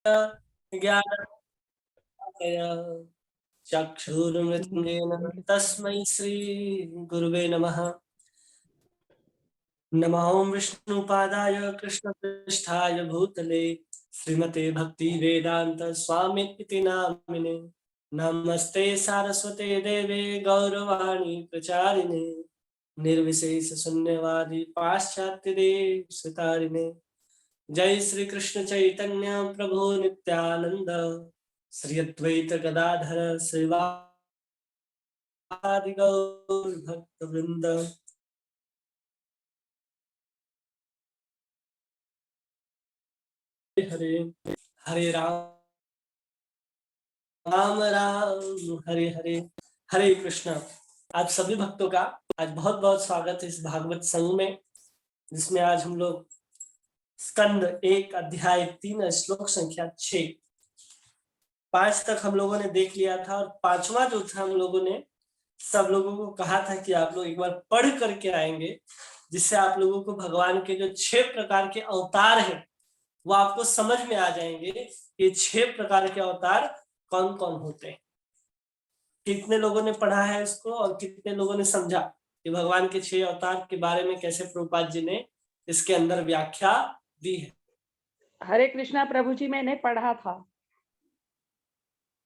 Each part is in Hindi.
ज्ञान चक्षुरुन्मिलितं तस्मै श्री गुरुवे नमः। नमो विष्णुपादाय कृष्णपृष्ठाय भूतले श्रीमते भक्ति वेदांत स्वामिनिति नामिने। नमस्ते सारस्वते देवे गौरवाणी प्रचारिणे निर्विशेष शून्यवादी पाश्चात्य देशतारिणे। जय श्री कृष्ण चैतन्य प्रभु नित्यानंद श्री अद्वैत गदाधर श्रीवासादि गौर भक्त वृंद। हरे हरे राम राम हरे हरे हरे कृष्ण। आप सभी भक्तों का आज बहुत बहुत स्वागत है इस भागवत संघ में, जिसमें आज हम लोग स्कंद 1 अध्याय 3 श्लोक संख्या 6 5 तक हम लोगों ने देख लिया था। और 5वां जो था, हम लोगों ने सब लोगों को कहा था कि आप लोग एक बार पढ़ करके आएंगे, जिससे आप लोगों को भगवान के जो 6 प्रकार के अवतार हैं वो आपको समझ में आ जाएंगे। ये 6 प्रकार के अवतार कौन कौन होते हैं। कितने लोगों ने पढ़ा है इसको और कितने लोगों ने समझा कि भगवान के 6 अवतार के बारे में कैसे प्रभुपाद जी ने इसके अंदर व्याख्या दी है। हरे कृष्णा प्रभु जी, मैंने पढ़ा था।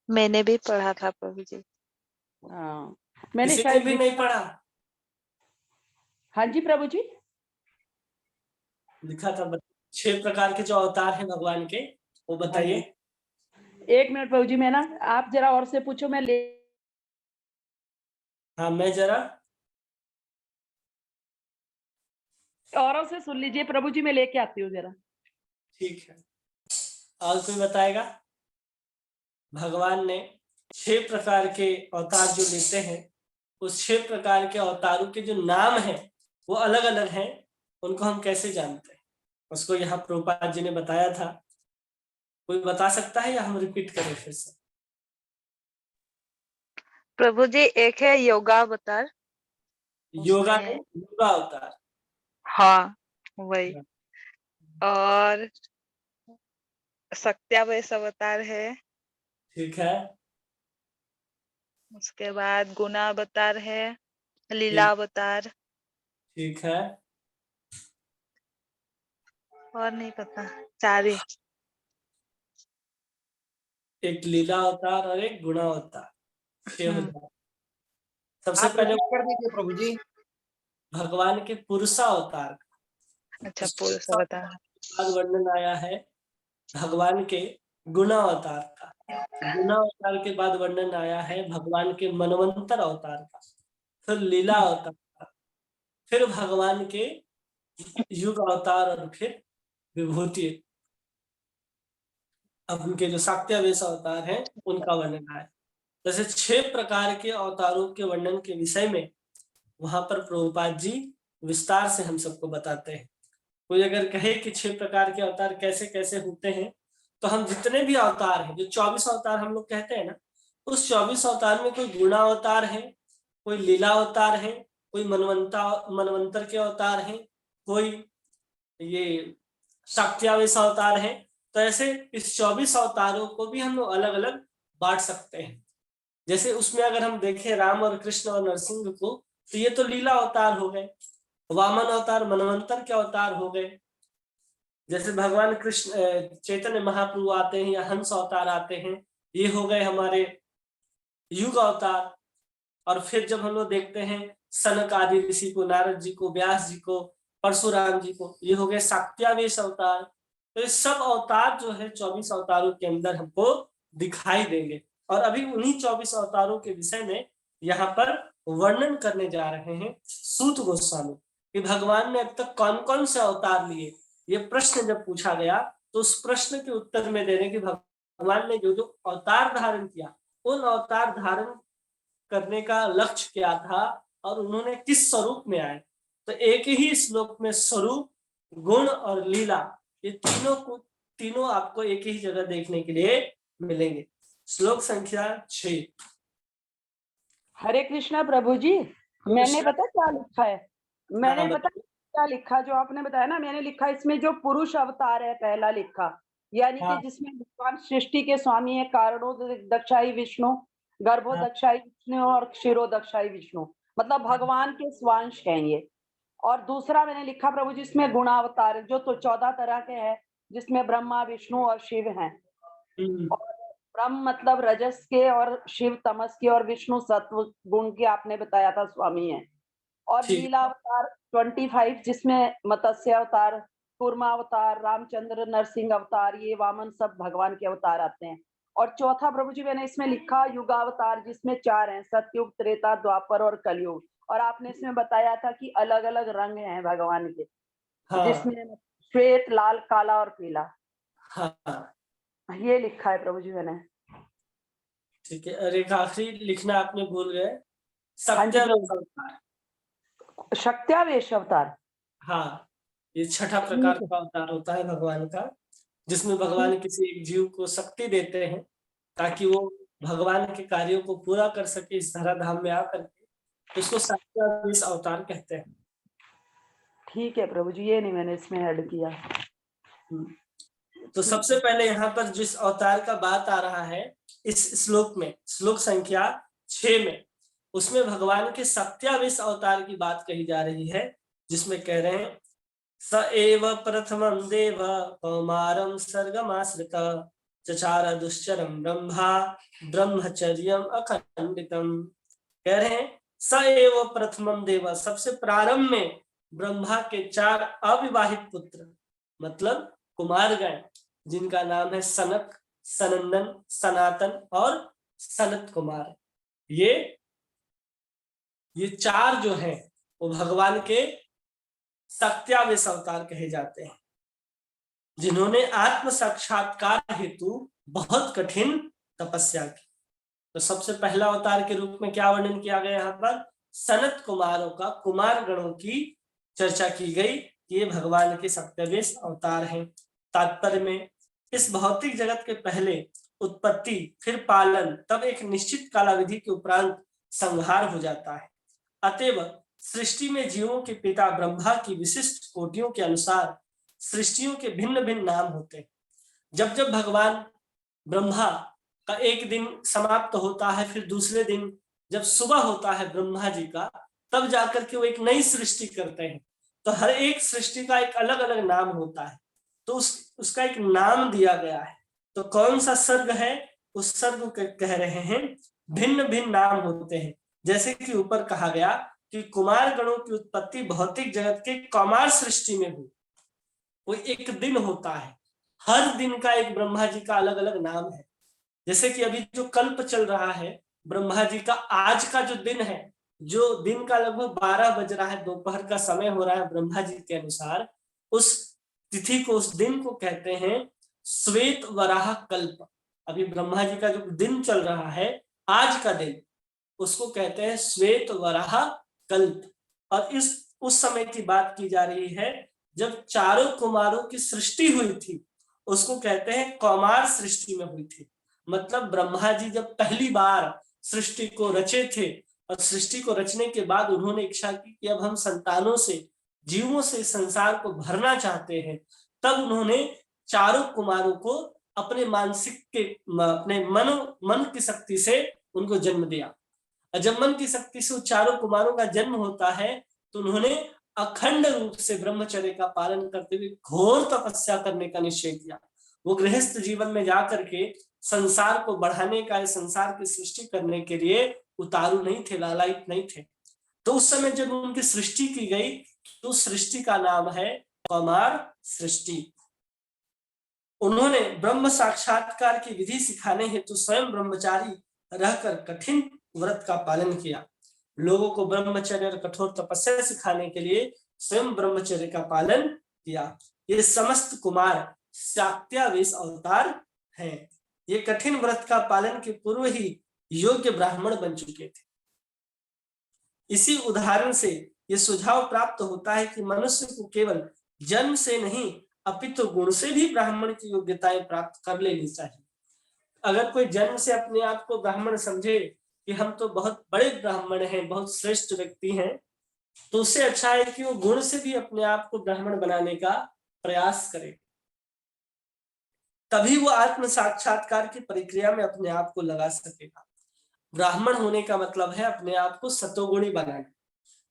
मैंने भी पढ़ा था प्रभु जी। हाँ, मैंने किसी ने शायद भी नहीं पढ़ा? हाँ जी प्रभु जी, लिखा था 6 प्रकार के जो अवतार हैं भगवान के, वो बताइए। एक मिनट प्रभु जी, मैं ना आप जरा और से पूछो, मैं ले। हाँ, मैं जरा औरों से सुन लीजिए प्रभु जी, मैं लेके आती हूँ जरा। ठीक है। और कोई बताएगा? भगवान ने 6 प्रकार के अवतार जो लेते हैं, उस 6 प्रकार के अवतारों के जो नाम हैं वो अलग अलग हैं। उनको हम कैसे जानते हैं, उसको यहाँ प्रभुपाद जी ने बताया था। कोई बता सकता है या हम रिपीट करें फिर से? प्रभु जी, एक है योगावतार। योगा अवतार। हाँ, वही। और सत्यावेश अवतार है। ठीक है। उसके बाद गुणावतार है, लीला अवतार। ठीक है। और नहीं पता, 4 ही। एक लीला अवतार और एक गुणा अवतार, 6 अवतार। सबसे आप पहले कर दीजिए प्रभु जी। भगवान के पुरुषा अवतार। अच्छा, पुरुष अवतार। बाद वर्णन आया है भगवान के गुणा अवतार का। गुणा अवतार के बाद वर्णन आया है भगवान के मनवंतर अवतार का, फिर लीला अवतार का, फिर भगवान के युग अवतार और फिर विभूति। अब उनके जो शाक्यावेश अवतार हैं उनका वर्णन आया। जैसे 6 प्रकार के अवतारों के वर्णन के विषय में वहां पर प्रभुपाद जी विस्तार से हम सबको बताते हैं। कोई अगर कहे कि 6 प्रकार के अवतार कैसे कैसे होते हैं, तो हम जितने भी अवतार हैं, जो 24 अवतार हम लोग कहते हैं ना, उस 24 अवतार में कोई गुणा अवतार है, कोई लीला अवतार है, कोई मनवंतर के अवतार हैं, कोई ये शाक्यावेश अवतार है। तो ऐसे इस 24 अवतारों को भी हम लोग अलग अलग बांट सकते हैं। जैसे उसमें अगर हम देखें राम और कृष्ण और नरसिंह को, तो ये तो लीला अवतार हो गए। वामन अवतार मनवंतर के अवतार हो गए। जैसे भगवान कृष्ण चैतन्य महाप्रभु आते हैं या हंस अवतार आते हैं, ये हो गए हमारे युग अवतार। और फिर जब हम लोग देखते हैं सनक आदि ऋषि को, नारद जी को, व्यास जी को, परशुराम जी को, ये हो गए शाक्यावेश अवतार। तो ये सब अवतार जो है 24 अवतारों के अंदर हमको दिखाई देंगे। और अभी उन्हीं 24 अवतारों के विषय में यहाँ पर वर्णन करने जा रहे हैं सूत गोस्वामी कि भगवान ने अब तक कौन कौन से अवतार लिए। ये प्रश्न जब पूछा गया तो उस प्रश्न के उत्तर में देने की भगवान ने जो जो अवतार धारण किया, उन अवतार धारण करने का लक्ष्य क्या था और उन्होंने किस स्वरूप में आए। तो एक ही श्लोक में स्वरूप, गुण और लीला, ये तीनों आपको एक ही जगह देखने के लिए मिलेंगे। श्लोक संख्या 6। हरे कृष्णा प्रभु जी, मैंने पता क्या लिखा है? मैंने पता क्या लिखा जो आपने बताया ना, मैंने लिखा इसमें जो पुरुष अवतार है पहला लिखा, यानी कि हाँ। जिसमें भगवान सृष्टि के स्वामी है, कारणो दक्षाई विष्णु, गर्भो हाँ। दक्षाई विष्णु और क्षीरो दक्षाई विष्णु, मतलब भगवान के स्वांश हैं ये। और दूसरा मैंने लिखा प्रभु जी इसमें गुणावतार, जो तो 14 तरह के हैं, जिसमें ब्रह्मा विष्णु और शिव हैं। हम्म, और ब्रह्म मतलब रजस के और शिव तमस के और विष्णु सत्व गुण के आपने बताया था स्वामी है। और ठीक। लीला अवतार 25 जिसमें मत्स्य अवतार, कूर्मा अवतार, रामचंद्र, नरसिंह अवतार, ये वामन सब भगवान के अवतार आते हैं। और चौथा प्रभु जी मैंने इसमें लिखा युगावतार, जिसमें 4 हैं, सतयुग, त्रेता, द्वापर और कलयुग। और आपने इसमें बताया था कि अलग अलग रंग हैं भगवान के, हाँ। जिसमें श्वेत, लाल, काला और पीला, हाँ। ये लिखा है प्रभु जी मैंने। ठीक है, और एक आखिरी लिखना आपने भूल गए, हाँ जी सत्यावेश प्रभु, अवतार। शक्त्यावेश अवतार। हाँ, ये छठा प्रकार ठीक है, का अवतार होता है भगवान का, जिसमें ठीक। भगवान किसी एक जीव को शक्ति देते हैं ताकि वो भगवान के कार्यों को पूरा कर सके इस धराधाम में आकर के, तो उसको सत्यावेश अवतार कहते हैं। ठीक है प्रभु जी, ये नहीं मैंने इसमें ऐड किया। तो ठीक सबसे है। पहले यहाँ पर जिस अवतार का बात आ रहा है इस श्लोक में, श्लोक संख्या 6 में, उसमें भगवान के सत्यावेश अवतार की बात कही जा रही है, जिसमें कह रहे हैं स एव प्रथमं देव कौमारं सर्गमाश्रित चचार दुश्चरं ब्रह्मा ब्रह्मचर्यम अखंडितम। कह रहे हैं स एव प्रथमं देव, सबसे प्रारंभ में ब्रह्मा के 4 अविवाहित पुत्र, मतलब कुमारगण, जिनका नाम है सनक, सनंदन, सनातन और सनत कुमार, ये 4 जो हैं वो भगवान के सत्यावेश अवतार कहे जाते हैं, जिन्होंने आत्म साक्षात्कार हेतु बहुत कठिन तपस्या की। तो सबसे पहला अवतार के रूप में क्या वर्णन किया गया यहाँ पर, सनत कुमारों का, कुमार गणों की चर्चा की गई, ये भगवान के सत्यावेश अवतार हैं। तात्पर्य में इस भौतिक जगत के पहले उत्पत्ति, फिर पालन, तब एक निश्चित कालावधि के उपरांत संहार हो जाता है। अतएव सृष्टि में जीवों के पिता ब्रह्मा की विशिष्ट कोटियों के अनुसार सृष्टियों के भिन्न भिन्न नाम होते हैं। जब जब भगवान ब्रह्मा का एक दिन समाप्त होता है, फिर दूसरे दिन जब सुबह होता है ब्रह्मा जी का, तब जाकर के वो एक नई सृष्टि करते हैं। तो हर एक सृष्टि का एक अलग अलग नाम होता है, तो उसका एक नाम दिया गया है। तो कौन सा सर्ग है, उस सर्ग को कह रहे हैं भिन्न भिन्न नाम होते हैं। जैसे कि ऊपर कहा गया कि कुमार गणों की उत्पत्ति भौतिक जगत के कौमार सृष्टि में हुई, वो एक दिन होता है, हर दिन का एक ब्रह्मा जी का अलग अलग नाम है। जैसे कि अभी जो कल्प चल रहा है ब्रह्मा जी का, आज का जो दिन है, जो दिन का लगभग 12 बज रहा है, दोपहर का समय हो रहा है ब्रह्मा जी के अनुसार, उस तिथि को, उस दिन को कहते हैं श्वेत वराह कल्प। अभी ब्रह्मा जी का जो दिन चल रहा है, आज का दिन, उसको कहते हैं श्वेत वराह कल्प। और उस समय की बात की जा रही है जब चारों कुमारों की सृष्टि हुई थी, उसको कहते हैं कौमार सृष्टि में हुई थी। मतलब ब्रह्मा जी जब पहली बार सृष्टि को रचे थे, और सृष्टि को रचने के बाद उन्होंने इच्छा की कि अब हम संतानों से, जीवों से संसार को भरना चाहते हैं, तब उन्होंने चारों कुमारों को अपने मानसिक के, अपने मन की शक्ति से उनको जन्म दिया। जब मन की शक्ति से चारों कुमारों का जन्म होता है, तो उन्होंने अखंड रूप से ब्रह्मचर्य का पालन करते हुए घोर तपस्या करने का निश्चय किया। वो गृहस्थ जीवन में जाकर के संसार को बढ़ाने का, संसार की सृष्टि करने के लिए उतारू नहीं थे, लालायित नहीं थे। तो उस समय जब उनकी सृष्टि की गई, तो सृष्टि का नाम है कौमार सृष्टि। उन्होंने ब्रह्म साक्षात्कार की विधि सिखाने हेतु स्वयं ब्रह्मचारी रहकर कठिन व्रत का पालन किया। लोगों को ब्रह्मचर्य और कठोर तपस्या सिखाने के लिए स्वयं ब्रह्मचर्य का पालन किया। ये समस्त कुमार सत्यावेश अवतार हैं। ये कठिन व्रत का पालन के पूर्व ही योग्य ब्राह्मण बन चुके थे। इसी उदाहरण से ये सुझाव प्राप्त होता है कि मनुष्य को केवल जन्म से नहीं अपितु गुण से भी ब्राह्मण की योग्यताएं प्राप्त कर लेनी चाहिए। अगर कोई जन्म से अपने आप को ब्राह्मण समझे कि हम तो बहुत बड़े ब्राह्मण हैं, बहुत श्रेष्ठ व्यक्ति हैं, तो उससे अच्छा है कि वो गुण से भी अपने आप को ब्राह्मण बनाने का प्रयास करे। तभी वो आत्म साक्षात्कार की प्रक्रिया में अपने आप को लगा सकेगा। ब्राह्मण होने का मतलब है अपने आप को सतोगुणी बनाना।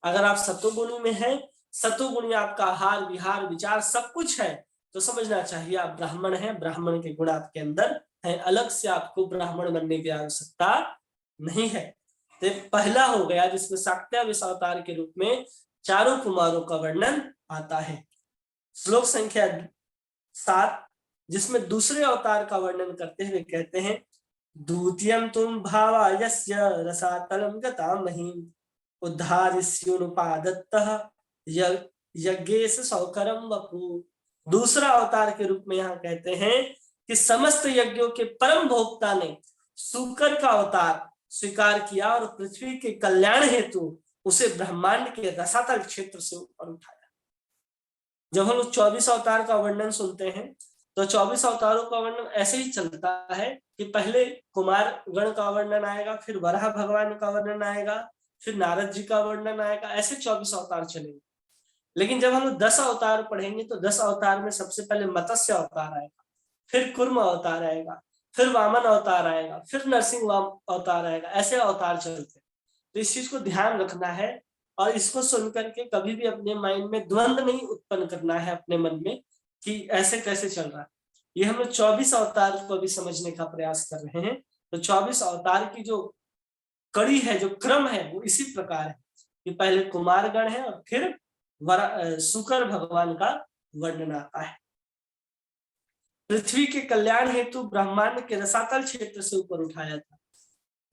अगर आप सतोगुणी में हैं, सतोगुणी आपका आहार विहार विचार सब कुछ है, तो समझना चाहिए आप ब्राह्मण हैं, ब्राह्मण के गुण आपके अंदर है। अलग से आपको ब्राह्मण बनने की आवश्यकता नहीं है। तो पहला हो गया जिसमें शाक्तव्य अवतार के रूप में चारों कुमारों का वर्णन आता है। श्लोक संख्या 7 जिसमें दूसरे अवतार का वर्णन करते हुए कहते हैं, द्वितीयं तुम भावायस्य रसातलं गतां महीम् उद्धारिष्योनुपादत्तः यज्ञेश सौकरम वपु। दूसरा अवतार के रूप में यहाँ कहते हैं कि समस्त यज्ञों के परम भोक्ता ने सूकर का अवतार स्वीकार किया और पृथ्वी के कल्याण हेतु उसे ब्रह्मांड के रसातल क्षेत्र से ऊपर उठाया। जब हम लोग 24 अवतार का वर्णन सुनते हैं तो 24 अवतारों का वर्णन ऐसे ही चलता है कि पहले कुमार गण का वर्णन आएगा, फिर वराह भगवान का वर्णन आएगा, फिर नारद जी का वर्णन आएगा, ऐसे 24 अवतार चलेंगे। लेकिन जब हम लोग 10 अवतार पढ़ेंगे तो 10 अवतार में सबसे पहले मत्स्य अवतार आएगा, फिर कुर्म अवतार आएगा, फिर वामन अवतार आएगा, फिर नरसिंह अवतार आएगा, ऐसे अवतार चलते हैं। तो इस चीज को ध्यान रखना है और इसको सुन करके कभी भी अपने माइंड में द्वंद्व नहीं उत्पन्न करना है अपने मन में कि ऐसे कैसे चल रहा है। ये हम लोग 24 अवतार को अभी समझने का प्रयास कर रहे हैं। तो 24 अवतार की जो कड़ी है, जो क्रम है, वो इसी प्रकार है कि पहले कुमार गण है और फिर शुकर भगवान का वर्णन आता है। पृथ्वी के कल्याण हेतु ब्रह्मांड के रसातल क्षेत्र से ऊपर उठाया था।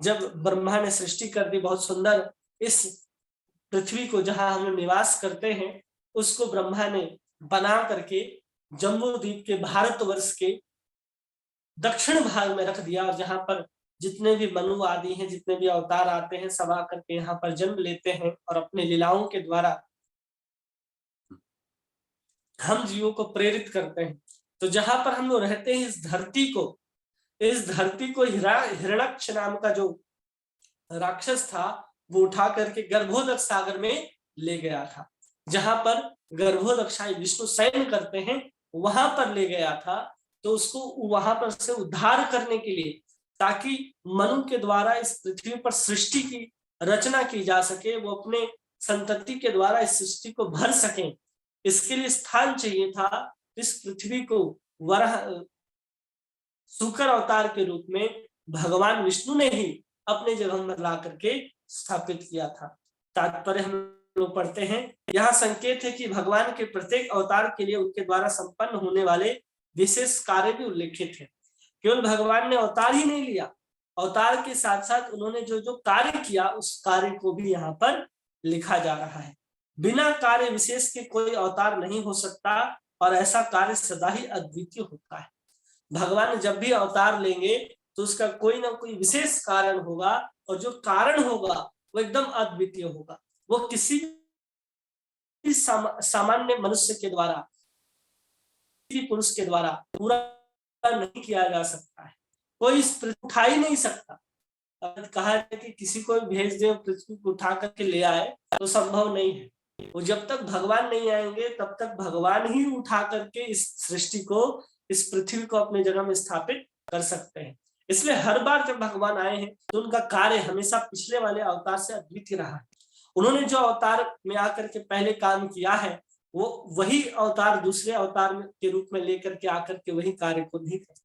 जब ब्रह्मा ने सृष्टि कर दी बहुत सुंदर, इस पृथ्वी को जहां हम निवास करते हैं उसको ब्रह्मा ने बना करके जम्बू द्वीप के भारतवर्ष के दक्षिण भाग में रख दिया, और जहां पर जितने भी मनु आदि हैं, जितने भी अवतार आते हैं, सब आकर के यहाँ पर जन्म लेते हैं और अपने लीलाओं के द्वारा हम जीवों को प्रेरित करते हैं। तो जहां पर हम लोग रहते हैं इस धरती को हिरण्यक्ष नाम का जो राक्षस था वो उठा करके गर्भोदक सागर में ले गया था। जहां पर गर्भोदक्षाई विष्णु शयन करते हैं वहां पर ले गया था। तो उसको वहां पर से उद्धार करने के लिए, ताकि मनु के द्वारा इस पृथ्वी पर सृष्टि की रचना की जा सके, वो अपने संतति के द्वारा इस सृष्टि को भर सकें, इसके लिए स्थान चाहिए था। इस पृथ्वी को वराह शुकर अवतार के रूप में भगवान विष्णु ने ही अपने जगह में ला करके स्थापित किया था। तात्पर्य हम लोग पढ़ते हैं, यहाँ संकेत है कि भगवान के प्रत्येक अवतार के लिए उनके द्वारा संपन्न होने वाले विशेष कार्य भी उल्लेखित है। केवल भगवान ने अवतार ही नहीं लिया, अवतार के साथ साथ उन्होंने जो जो कार्य किया उस कार्य को भी यहाँ पर लिखा जा रहा है। बिना कार्य विशेष के कोई अवतार नहीं हो सकता और ऐसा कार्य सदा ही अद्वितीय होता है। भगवान जब भी अवतार लेंगे तो उसका कोई ना कोई विशेष कारण होगा, और जो कारण होगा वो एकदम अद्वितीय होगा। वो किसी भी सामान्य मनुष्य के द्वारा, किसी पुरुष के द्वारा पूरा नहीं किया जा सकता है। कोई इस पृथ्वी उठा ही नहीं सकता। कहा है कि किसी को भेज दे पृथ्वी को उठा करके ले आए तो संभव नहीं है। वो जब तक भगवान नहीं आएंगे तब तक भगवान ही उठा करके इस सृष्टि को, इस पृथ्वी को अपने जगह में स्थापित कर सकते हैं। इसलिए हर बार जब भगवान आए हैं तो उनका कार्य हमेशा पिछले वाले अवतार से अद्वितीय रहा है। उन्होंने जो अवतार में आकर के पहले काम किया है वो वही अवतार दूसरे अवतार के रूप में लेकर के आकर के वही कार्य को नहीं करते।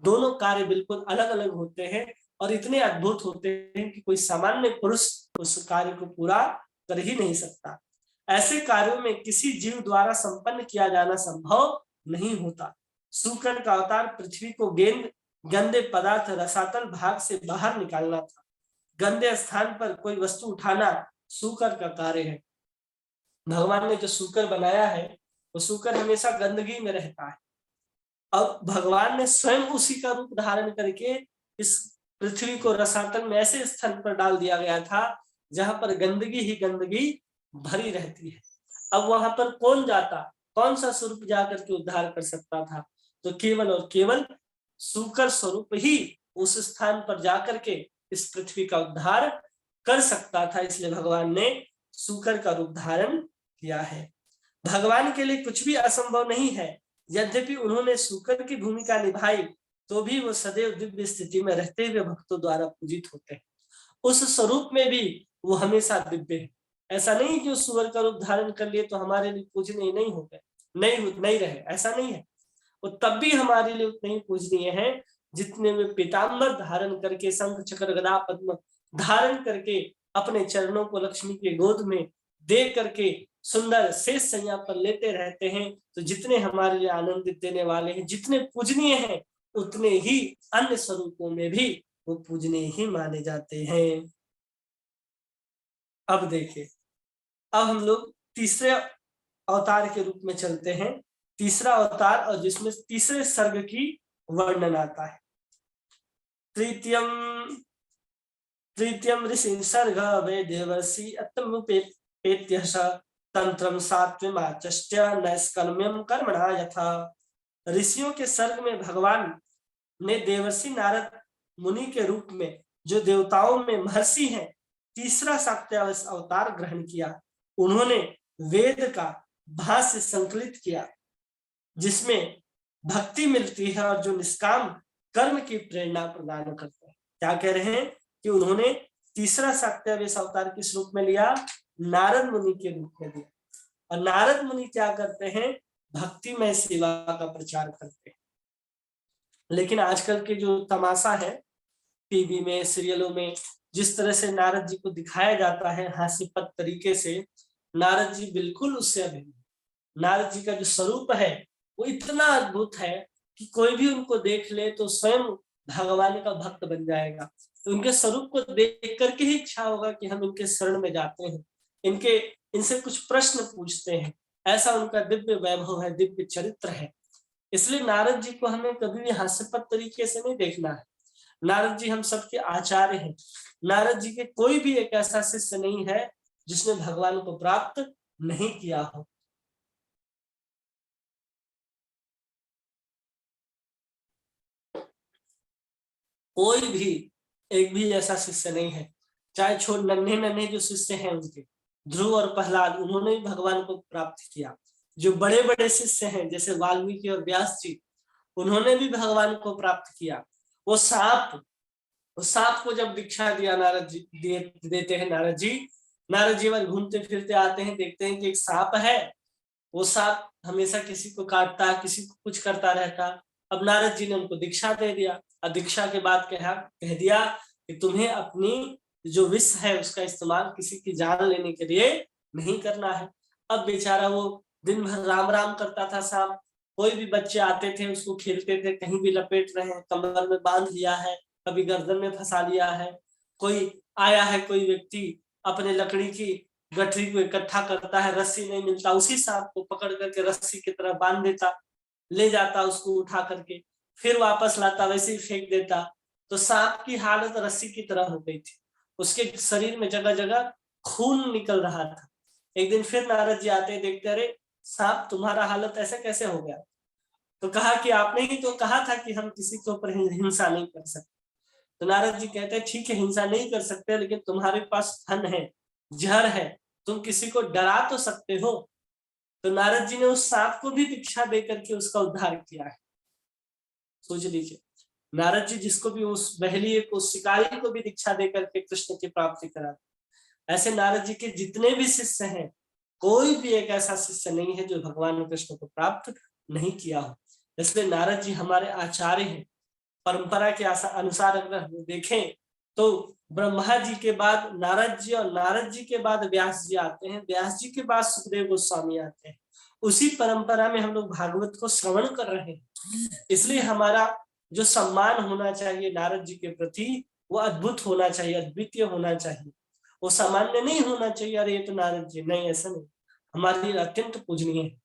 दोनों कार्य बिल्कुल अलग अलग होते हैं और इतने अद्भुत होते हैं कि कोई सामान्य पुरुष उस कार्य को पूरा कर ही नहीं सकता। ऐसे कार्यों में किसी जीव द्वारा संपन्न किया जाना संभव नहीं होता। शुक्र का अवतार पृथ्वी को गंदे पदार्थ रसातल भाग से बाहर निकालना था। गंदे स्थान पर कोई वस्तु उठाना शुक्र का कार्य है। भगवान ने जो शुक्र बनाया है वो शुक्र हमेशा गंदगी में रहता है, और भगवान ने स्वयं उसी का रूप धारण करके इस पृथ्वी को रसातल में ऐसे स्थान पर डाल दिया गया था जहां पर गंदगी ही गंदगी भरी रहती है। अब वहां पर कौन जाता, कौन सा स्वरूप जाकर के उद्धार कर सकता था? तो केवल और केवल शुक्र स्वरूप ही उस स्थान पर जाकर के इस पृथ्वी का उद्धार कर सकता था। इसलिए भगवान ने शुक्र का रूप धारण किया है। भगवान के लिए कुछ भी असंभव नहीं है, यद्यपि उन्होंने शूकर की भूमिका निभाई तो भी वो सदैव दिव्य स्थिति में रहते हुए भक्तों द्वारा पूजित होते हैं। उस स्वरूप में भी वो हमेशा दिव्य है। ऐसा नहीं कि वो सुअर का रूप धारण कर लिए तो हमारे लिए पूजनीय नहीं हो गए, नहीं रहे, ऐसा नहीं है। वो तब भी हमारे लिए उतने ही पूजनीय है जितने वे पीताम्बर धारण करके, शंख चक्र गदा पद्म धारण करके, अपने चरणों को लक्ष्मी के गोद में दे करके सुंदर शेष सैया पर लेते रहते हैं। तो जितने हमारे लिए आनंदित देने वाले हैं, जितने पूजनीय हैं, उतने ही अन्य स्वरूपों में भी वो पूजनीय ही माने जाते हैं। अब देखिए, अब हम लोग तीसरे अवतार के रूप में चलते हैं। तीसरा अवतार और जिसमें तीसरे सर्ग की वर्णन आता है। तृतीयम ऋषि सर्ग वे देवर्षि अत्मुपेत्य तंत्रम सात्विमाचष्ट नैष्कर्म्यम कर्मणा यथा। ऋषियों के सर्ग में भगवान ने देवर्षि नारद मुनि के रूप में, जो देवताओं में महर्षि हैं, तीसरा शाक्तवश अवतार ग्रहण किया। उन्होंने वेद का भाष्य संकलित किया जिसमें भक्ति मिलती है और जो निष्काम कर्म की प्रेरणा प्रदान करते हैं। क्या कह रहे हैं कि उन्होंने तीसरा शाक्तवश अवतार किस रूप में लिया? नारद मुनि के रूप में लिया। और नारद मुनि क्या करते हैं? भक्तिमय सेवा का प्रचार करते हैं। लेकिन आजकल के जो तमाशा है, टीवी में, सीरियलों में जिस तरह से नारद जी को दिखाया जाता है हास्यपद तरीके से, नारद जी बिल्कुल उससे अभिन्न। नारद जी का जो स्वरूप है वो इतना अद्भुत है कि कोई भी उनको देख ले तो स्वयं भगवान का भक्त बन जाएगा। तो उनके स्वरूप को देख करके ही इच्छा होगा कि हम इनके शरण में जाते हैं, इनसे कुछ प्रश्न पूछते हैं। ऐसा उनका दिव्य वैभव है, दिव्य चरित्र है। इसलिए नारद जी को हमें कभी भी हास्यपद तरीके से नहीं देखना है। नारद जी हम सबके आचार्य हैं। नारद जी के कोई भी एक ऐसा शिष्य नहीं है जिसने भगवान को प्राप्त नहीं किया हो। कोई भी एक भी ऐसा शिष्य नहीं है, चाहे छोटे नन्हे जो शिष्य हैं उनके, ध्रुव और प्रहलाद, उन्होंने भी भगवान को प्राप्त किया। जो बड़े बड़े शिष्य हैं जैसे वाल्मीकि और व्यास जी, उन्होंने भी भगवान को प्राप्त किया। वो सांप को जब दीक्षा दिया नारद जी देते हैं नारद जी बार घूमते फिरते आते हैं, देखते हैं कि एक सांप है। वो सांप हमेशा किसी को काटता, किसी को कुछ करता रहता। अब नारद जी ने उनको दीक्षा दे दिया और दीक्षा के बाद कह दिया कि तुम्हें अपनी जो विष है उसका इस्तेमाल किसी की जान लेने के लिए नहीं करना है। अब बेचारा वो दिन भर राम राम करता था सांप। कोई भी बच्चे आते थे उसको खेलते थे, कहीं भी लपेट रहे हैं, कमर में बांध लिया है, कभी गर्दन में फंसा लिया है। कोई आया है, कोई व्यक्ति अपने लकड़ी की गठरी को इकट्ठा करता है, रस्सी नहीं मिलता, उसी सांप को पकड़ करके रस्सी की तरह बांध देता, ले जाता उसको उठा करके, फिर वापस लाता, वैसे ही फेंक देता। तो सांप की हालत रस्सी की तरह हो गई थी। उसके शरीर में जगह जगह खून निकल रहा था। एक दिन फिर नारद जी आते, देखते अरे सांप तुम्हारा हालत ऐसे कैसे हो गया? तो कहा कि आपने ही तो कहा था कि हम किसी के ऊपर हिंसा नहीं कर सकते। तो नारद जी कहते हैं ठीक है, हिंसा नहीं कर सकते, लेकिन तुम्हारे पास धन है, जहर है, तुम किसी को डरा तो सकते हो। तो नारद जी ने उस सांप को भी दीक्षा देकर के उसका उद्धार किया है। सोच लीजिए, नारद जी जिसको भी, उस बहेलिए को, शिकारी को भी दीक्षा देकर के कृष्ण की प्राप्ति करा। ऐसे नारद जी के जितने भी शिष्य हैं, कोई भी एक ऐसा शिष्य नहीं है जो भगवान कृष्ण को प्राप्त नहीं किया हो। इसलिए नारद जी हमारे आचार्य हैं। परंपरा के अनुसार अगर हम देखें तो ब्रह्मा जी के बाद नारद जी और नारद जी के बाद व्यास जी आते हैं, व्यास जी के बाद सुखदेव गोस्वामी आते हैं। उसी परंपरा में हम लोग भागवत को श्रवण कर रहे हैं। इसलिए हमारा जो सम्मान होना चाहिए नारद जी के प्रति, वो अद्भुत होना चाहिए, अद्वितीय होना चाहिए। वो सामान्य नहीं होना चाहिए, अरे ये तो नारद जी, नहीं, ऐसा नहीं। हमारे लिए अत्यंत पूजनीय है।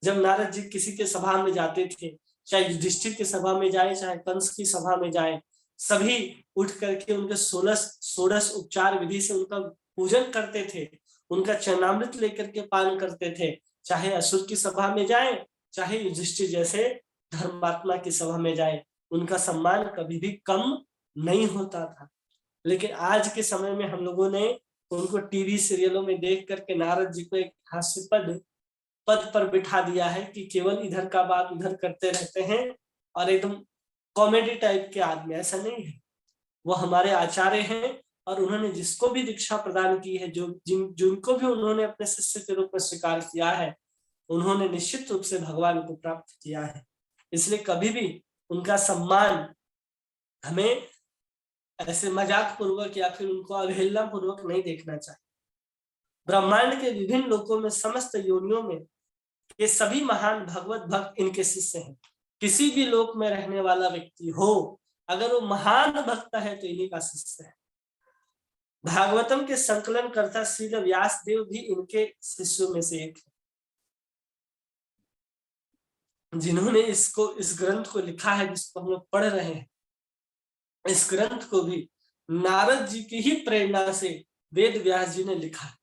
जब नारद जी किसी के सभा में जाते थे, चाहे युधिष्ठिर की सभा में जाए, चाहे कंस की सभा में जाए, सभी उठ करके उनके 16 उपचार विधि से उनका पूजन करते थे, उनका चरणामृत लेकर के पान करते थे। चाहे असुर की सभा में जाए, चाहे युधिष्ठिर जैसे धर्मात्मा की सभा में जाए, उनका सम्मान कभी भी कम नहीं होता था। लेकिन आज के समय में हम लोगों ने उनको टीवी सीरियलों में देख करके नारद जी को एक हास्यपद पद पर बिठा दिया है कि केवल इधर का बात उधर करते रहते हैं और एकदम कॉमेडी टाइप के आदमी, ऐसा नहीं है। वो हमारे आचार्य हैं और उन्होंने जिसको भी दीक्षा प्रदान की है, जिनको भी उन्होंने अपने शिष्य के रूप में स्वीकार किया है, उन्होंने निश्चित रूप से भगवान को प्राप्त किया है। इसलिए कभी भी उनका सम्मान हमें ऐसे मजाक पूर्वक या फिर उनको अवहेलना पूर्वक नहीं देखना चाहिए। ब्रह्मांड के विभिन्न लोकों में, समस्त योनियों में ये सभी महान भगवत भक्त इनके शिष्य हैं। किसी भी लोक में रहने वाला व्यक्ति हो, अगर वो महान भक्त है तो इन्हीं का शिष्य है। भागवतम के संकलन कर्ता श्री व्यास देव भी इनके शिष्यों में से एक है, जिन्होंने इस ग्रंथ को लिखा है जिसको हम लोग पढ़ रहे हैं। इस ग्रंथ को भी नारद जी की ही प्रेरणा से वेद व्यास जी ने लिखा है।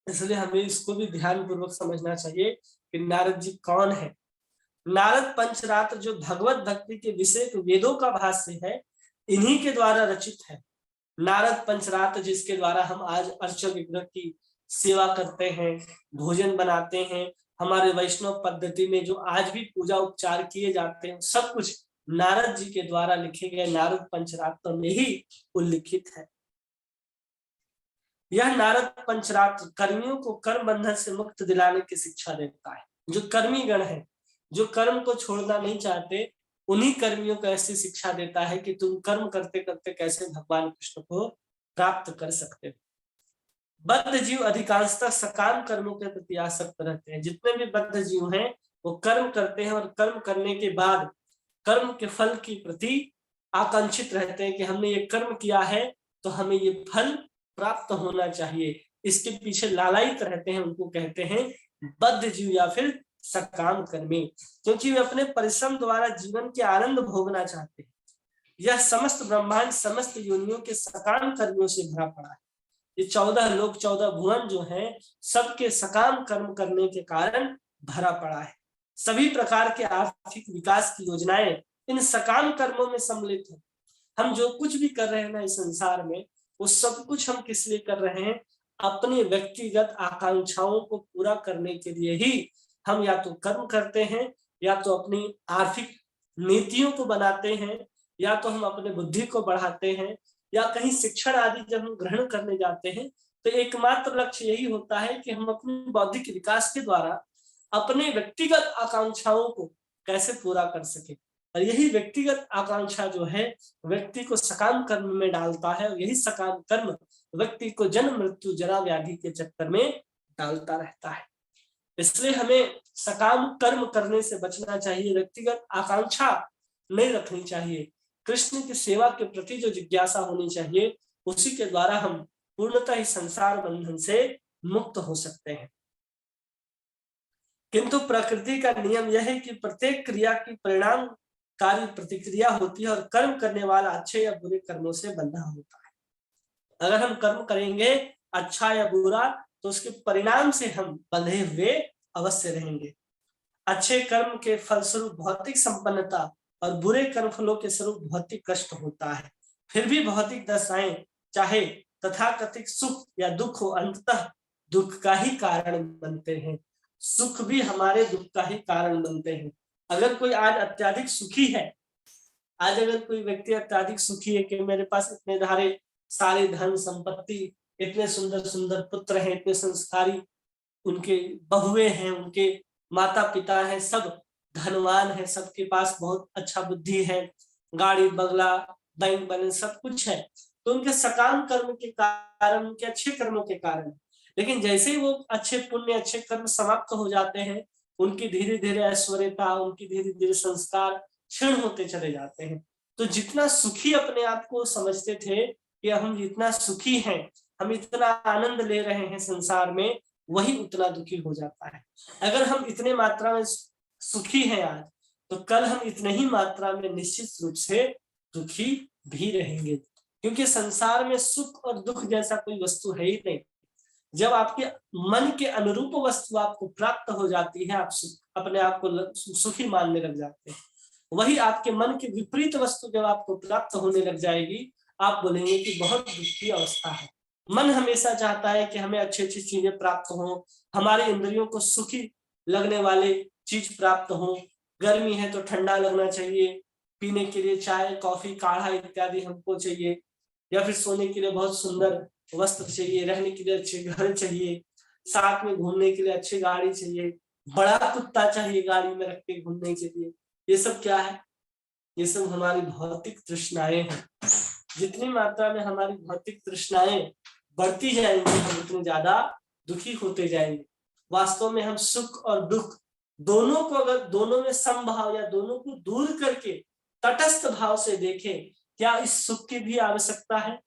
इसलिए हमें इसको भी ध्यान पूर्वक समझना चाहिए कि नारद जी कौन है। नारद पंचरात्र जो भगवत भक्ति के विषय वेदों का भाष्य है, इन्हीं के द्वारा रचित है। नारद पंचरात्र जिसके द्वारा हम आज अर्च विग्रह की सेवा करते हैं, भोजन बनाते हैं, हमारे वैष्णव पद्धति में जो आज भी पूजा उपचार किए जाते हैं, सब कुछ नारद जी के द्वारा लिखे गए नारद पंचरात्र में ही उल्लिखित है। यह नारद पंचरात्र कर्मियों को कर्म बंधन से मुक्त दिलाने की शिक्षा देता है। जो कर्मी गण है, जो कर्म को छोड़ना नहीं चाहते, उन्हीं कर्मियों को ऐसी शिक्षा देता है कि तुम कर्म करते करते कैसे भगवान कृष्ण को प्राप्त कर सकते हो। बद्ध जीव अधिकांशतः सकाम कर्मों के प्रति आसक्त रहते हैं। जितने भी बद्ध जीव हैं वो कर्म करते हैं और कर्म करने के बाद कर्म के फल के प्रति आकांक्षित रहते हैं कि हमने ये कर्म किया है तो हमें ये फल प्राप्त होना चाहिए, इसके पीछे लालायित रहते हैं। उनको कहते हैं बद्ध जीव या फिर सकाम कर्मी, क्योंकि वे अपने परिश्रम द्वारा जीवन के आनंद भोगना चाहते हैं। यह समस्त ब्रह्मांड समस्त योनियों के सकाम कर्मियों से भरा पड़ा है। ये 14 लोक 14 भुवन जो हैं, सबके सकाम कर्म करने के कारण भरा पड़ा है। सभी प्रकार के आर्थिक विकास की योजनाएं इन सकाम कर्मों में सम्मिलित है। हम जो कुछ भी कर रहे हैं ना इस संसार में, वो सब कुछ हम किस लिए कर रहे हैं? अपनी व्यक्तिगत आकांक्षाओं को पूरा करने के लिए ही हम या तो कर्म करते हैं, या तो अपनी आर्थिक नीतियों को बनाते हैं, या तो हम अपने बुद्धि को बढ़ाते हैं, या कहीं शिक्षण आदि जब हम ग्रहण करने जाते हैं तो एकमात्र लक्ष्य यही होता है कि हम अपने बौद्धिक विकास के द्वारा अपने व्यक्तिगत आकांक्षाओं को कैसे पूरा कर सके। और यही व्यक्तिगत आकांक्षा जो है व्यक्ति को सकाम कर्म में डालता है, और यही सकाम कर्म व्यक्ति को जन्म मृत्यु जरा व्याधि के चक्कर में डालता रहता है। इसलिए हमें सकाम कर्म करने से बचना चाहिए, व्यक्तिगत आकांक्षा नहीं रखनी चाहिए। कृष्ण की सेवा के प्रति जो जिज्ञासा होनी चाहिए, उसी के द्वारा हम पूर्णतः ही संसार बंधन से मुक्त हो सकते हैं। किंतु प्रकृति का नियम यह है कि प्रत्येक क्रिया की परिणामकारी प्रतिक्रिया होती है, और कर्म करने वाला अच्छे या बुरे कर्मों से बंधा होता है। अगर हम कर्म करेंगे अच्छा या बुरा, तो उसके परिणाम से हम बंधे हुए अवश्य रहेंगे। अच्छे कर्म के फलस्वरूप भौतिक संपन्नता और बुरे कर्म फलों के स्वरूप भौतिक कष्ट होता है। फिर भी भौतिक दशाएं चाहे तथाकथित सुख या दुख हो, अंततः दुख का ही कारण बनते हैं। सुख भी हमारे दुख का ही कारण बनते हैं। अगर कोई आज अत्यधिक सुखी है, आज अगर कोई व्यक्ति अत्यधिक सुखी है कि मेरे पास इतने सारे धन संपत्ति, इतने सुंदर सुंदर पुत्र हैं, इतने संस्कारी उनके बहुएं हैं, उनके माता पिता हैं, सब धनवान है, सबके पास बहुत अच्छा बुद्धि है, गाड़ी बंगला बैंक बैलेंस सब कुछ है, तो उनके सकाम कर्म के कारण, उनके अच्छे कर्मों के कारण। लेकिन जैसे ही वो अच्छे पुण्य अच्छे कर्म समाप्त हो जाते हैं, उनकी धीरे धीरे ऐश्वर्यता, उनकी धीरे धीरे संस्कार क्षीण होते चले जाते हैं। तो जितना सुखी अपने आप को समझते थे कि हम जितना सुखी हैं, हम इतना आनंद ले रहे हैं संसार में, वही उतना दुखी हो जाता है। अगर हम इतने मात्रा में सुखी हैं आज, तो कल हम इतने ही मात्रा में निश्चित रूप से दुखी भी रहेंगे, क्योंकि संसार में सुख और दुख जैसा कोई वस्तु है ही नहीं। जब आपके मन के अनुरूप वस्तु आपको प्राप्त हो जाती है, आप अपने आप को सुखी मानने लग जाते हैं। वही आपके मन के विपरीत वस्तु जब आपको प्राप्त होने लग जाएगी, आप बोलेंगे कि बहुत दुख की अवस्था है। मन हमेशा चाहता है कि हमें अच्छी अच्छी चीजें प्राप्त हो, हमारे इंद्रियों को सुखी लगने वाले चीज प्राप्त हो। गर्मी है तो ठंडा लगना चाहिए, पीने के लिए चाय कॉफी काढ़ा इत्यादि हमको चाहिए, या फिर सोने के लिए बहुत सुंदर वस्त्र चाहिए, रहने के लिए अच्छे घर चाहिए, साथ में घूमने के लिए अच्छी गाड़ी चाहिए, बड़ा कुत्ता चाहिए गाड़ी में रख के घूमने के लिए। ये सब क्या है? ये सब हमारी भौतिक तृष्णाएं हैं। जितनी मात्रा में हमारी भौतिक तृष्णाएं बढ़ती जाएंगी, हम उतने ज्यादा दुखी होते जाएंगे। वास्तव में हम सुख और दुख दोनों को, अगर दोनों में समभाव या दोनों को दूर करके तटस्थ भाव से देखें, क्या इस सुख की भी आवश्यकता है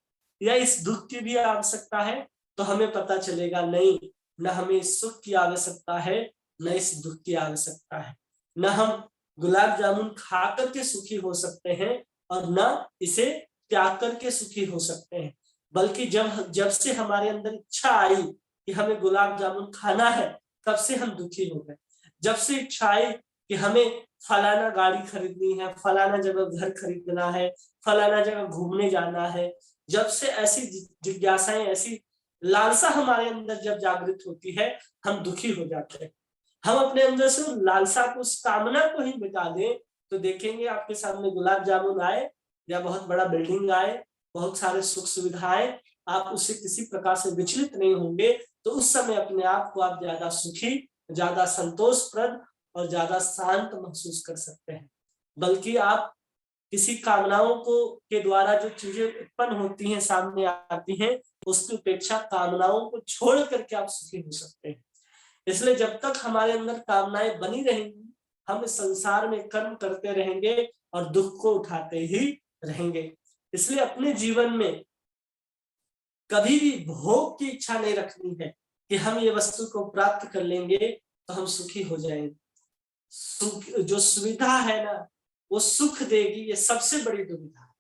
या इस दुख की भी आवश्यकता है, तो हमें पता चलेगा नहीं, न हमें इस सुख की आवश्यकता है न इस दुख की आवश्यकता है। न हम गुलाब जामुन खा करके सुखी हो सकते हैं और न इसे त्याग करके सुखी हो सकते हैं, बल्कि जब से हमारे अंदर इच्छा आई कि हमें गुलाब जामुन खाना है, तब से हम दुखी हो गए। जब से इच्छा आई कि हमें फलाना गाड़ी खरीदनी है, फलाना जगह घर खरीदना है, फलाना जगह घूमने जाना है, जब से ऐसी जिज्ञासाएं, ऐसी लालसा हमारे अंदर जब जागृत होती है, हम दुखी हो जाते हैं। हम अपने अंदर से लालसा को, उस कामना को ही मिटा दें, तो देखेंगे आपके सामने गुलाब जामुन आए या बहुत बड़ा बिल्डिंग आए, बहुत सारे सुख सुविधाएं, आप उससे किसी प्रकार से विचलित नहीं होंगे। तो उस समय अपने आप को आप ज्यादा सुखी, ज्यादा संतोषप्रद और ज्यादा शांत महसूस कर सकते हैं। बल्कि आप किसी कामनाओं को के द्वारा जो चीजें उत्पन्न होती हैं, सामने आती हैं, उसकी अपेक्षा कामनाओं को छोड़ करके आप सुखी हो सकते हैं। इसलिए जब तक हमारे अंदर कामनाएं बनी रहेंगी, हम इस संसार में कर्म करते रहेंगे और दुख को उठाते ही रहेंगे। इसलिए अपने जीवन में कभी भी भोग की इच्छा नहीं रखनी है कि हम ये वस्तु को प्राप्त कर लेंगे तो हम सुखी हो जाएंगे। सुख, जो सुविधा है ना, वो सुख देगी, ये सबसे बड़ी दुविधा है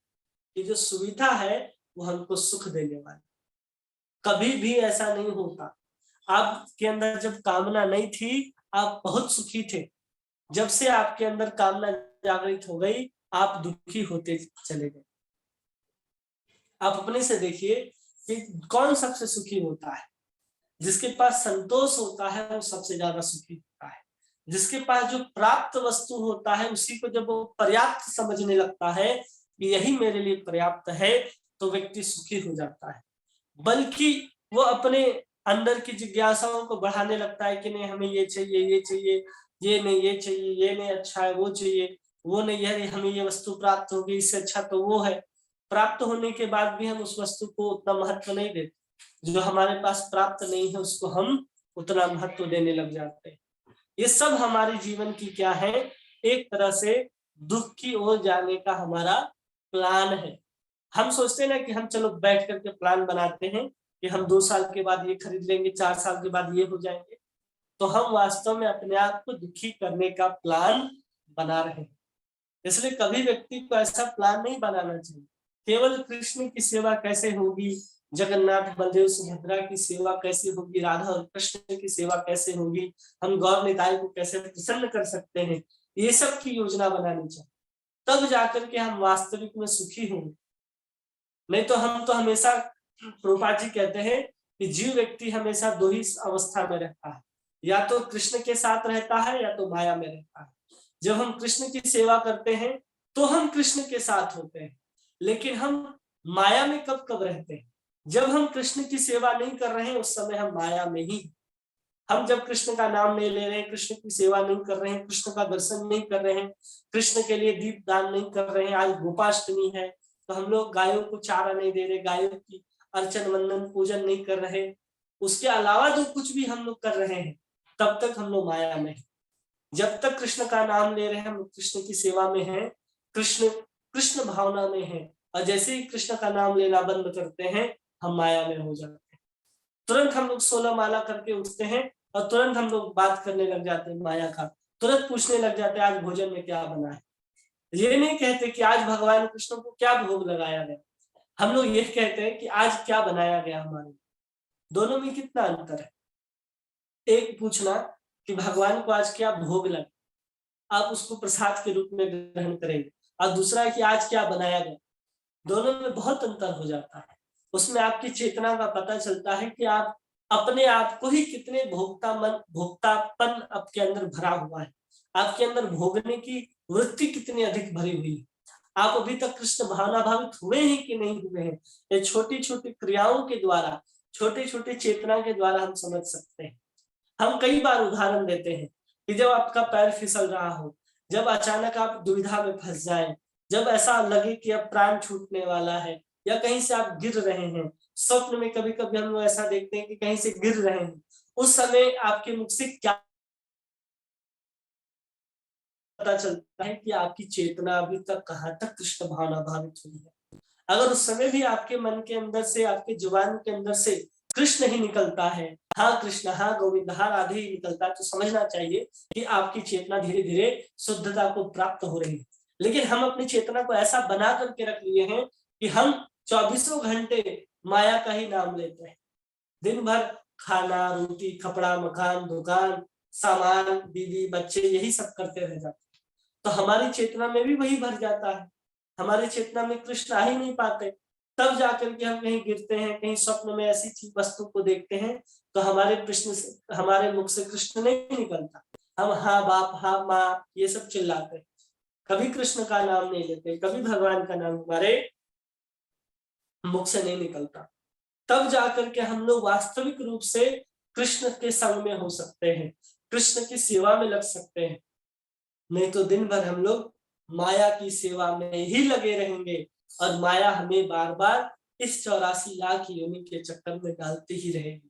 कि जो सुविधा है वो हमको सुख देने वाली। कभी भी ऐसा नहीं होता। आपके अंदर जब कामना नहीं थी, आप बहुत सुखी थे। जब से आपके अंदर कामना जागृत हो गई, आप दुखी होते चले गए। आप अपने से देखिए कि कौन सबसे सुखी होता है? जिसके पास संतोष होता है वो सबसे ज्यादा सुखी होता है। जिसके पास जो प्राप्त वस्तु होता है, उसी को जब वो पर्याप्त समझने लगता है कि यही मेरे लिए पर्याप्त है, तो व्यक्ति सुखी हो जाता है। बल्कि वो अपने अंदर की जिज्ञासाओं को बढ़ाने लगता है कि नहीं हमें ये चाहिए, ये चाहिए, ये नहीं ये चाहिए, ये नहीं अच्छा है, वो चाहिए, वो नहीं है, हमें ये वस्तु प्राप्त होगी, इससे अच्छा तो वो है। प्राप्त होने के बाद भी हम उस वस्तु को उतना महत्व नहीं देते। जो हमारे पास प्राप्त नहीं है उसको हम उतना महत्व देने लग जाते हैं। ये सब हमारे जीवन की क्या है? एक तरह से दुख की ओर जाने का हमारा प्लान है। हम सोचते हैं ना कि हम चलो बैठ करके प्लान बनाते हैं कि हम 2 साल के बाद ये खरीद लेंगे, 4 साल के बाद ये हो जाएंगे, तो हम वास्तव में अपने आप को दुखी करने का प्लान बना रहे हैं। इसलिए कभी व्यक्ति को ऐसा प्लान नहीं बनाना चाहिए। केवल कृष्ण की सेवा कैसे होगी, जगन्नाथ बलदेव सुभद्रा की सेवा कैसे होगी, राधा और कृष्ण की सेवा कैसे होगी, हम गौर निताई को कैसे प्रसन्न कर सकते हैं, ये सब की योजना बनानी चाहिए। तब जाकर के हम वास्तविक में सुखी होंगे। नहीं तो हम तो हमेशा, प्रभुपाद जी कहते हैं कि जीव व्यक्ति हमेशा 2 ही अवस्था में रहता है, या तो कृष्ण के साथ रहता है या तो माया में रहता है। जब हम कृष्ण की सेवा करते हैं तो हम कृष्ण के साथ होते हैं, लेकिन हम माया में कब कब रहते हैं? जब हम कृष्ण की सेवा नहीं कर रहे हैं उस समय हम माया में ही। हम जब कृष्ण का नाम नहीं ले रहे हैं, कृष्ण की सेवा नहीं कर रहे हैं, कृष्ण का दर्शन नहीं कर रहे हैं, कृष्ण के लिए दीप दान नहीं कर रहे हैं, आज गोपाष्टमी है तो हम लोग गायों को चारा नहीं दे रहे, गायों की अर्चन वंदन पूजन नहीं कर रहे, उसके अलावा जो कुछ भी हम लोग कर रहे हैं, तब तक हम लोग माया में हैं। जब तक कृष्ण का नाम ले रहे हैं हम कृष्ण की सेवा में हैं, कृष्ण भावना में हैं, और जैसे ही कृष्ण का नाम लेना बंद करते हैं हम माया में हो जाते हैं। तुरंत हम लोग 16 माला करके उठते हैं और तुरंत हम लोग बात करने लग जाते हैं माया का, तुरंत पूछने लग जाते हैं आज भोजन में क्या बना है। ये नहीं कहते कि आज भगवान कृष्ण को क्या भोग लगाया गया, हम लोग ये कहते हैं कि आज क्या बनाया गया हमारे। दोनों में कितना अंतर है? एक पूछना कि भगवान को आज क्या भोग लगा, आप उसको प्रसाद के रूप में ग्रहण करेंगे, और दूसरा है कि आज क्या बनाया गया। दोनों में बहुत अंतर हो जाता है। उसमें आपकी चेतना का पता चलता है कि आप अपने आप को ही कितने भोक्तापन आपके अंदर भरा हुआ है, आपके अंदर भोगने की वृत्ति कितनी अधिक भरी हुई है। आप अभी तक कृष्ण भावनाभावित हुए हैं कि नहीं हुए हैं, ये छोटी छोटी क्रियाओं के द्वारा, छोटे छोटे चेतना के द्वारा हम समझ सकते हैं। हम कई बार उदाहरण देते हैं कि जब आपका पैर फिसल रहा हो, जब अचानक आप दुविधा में फंस जाएं, जब ऐसा लगे कि अब प्राण छूटने वाला है या कहीं से आप गिर रहे हैं, स्वप्न में कभी कभी हम लोग ऐसा देखते हैं कि कहीं से गिर रहे हैं, उस समय आपके मुख से क्या पता चलता है कि आपकी चेतना अभी तक कहाँ तक कृष्ण भावना भावित हुई है। अगर उस समय भी आपके मन के अंदर से, आपके जुबान के अंदर से कृष्ण ही निकलता है, हाँ कृष्ण, हाँ गोविंद, हाँ राधे ही निकलता है, तो समझना चाहिए कि आपकी चेतना धीरे धीरे शुद्धता को प्राप्त हो रही है। लेकिन हम अपनी चेतना को ऐसा बना करके रख लिए हैं कि हम 24 घंटे माया का ही नाम लेते हैं। दिन भर खाना, रोटी, कपड़ा, मकान, दुकान, सामान, बीवी, बच्चे, यही सब करते रह जाते हैं। तो हमारी चेतना में भी वही भर जाता है, हमारी चेतना में कृष्ण आ ही नहीं पाते। तब जाकर के हम कहीं गिरते हैं, कहीं स्वप्न में ऐसी चीज वस्तु को देखते हैं तो हमारे मुख से कृष्ण नहीं निकलता। हम हाँ बाप, हाँ माँ, ये सब चिल्लाते हैं, कभी कृष्ण का नाम नहीं लेते, कभी भगवान का नाम हमारे मुख से नहीं निकलता। तब जाकर के हम लोग वास्तविक रूप से कृष्ण के संग में हो सकते हैं, कृष्ण की सेवा में लग सकते हैं। नहीं तो दिन भर हम लोग माया की सेवा में ही लगे रहेंगे और माया हमें बार बार इस 84 लाख योनि के चक्कर में डालती ही रहेगी।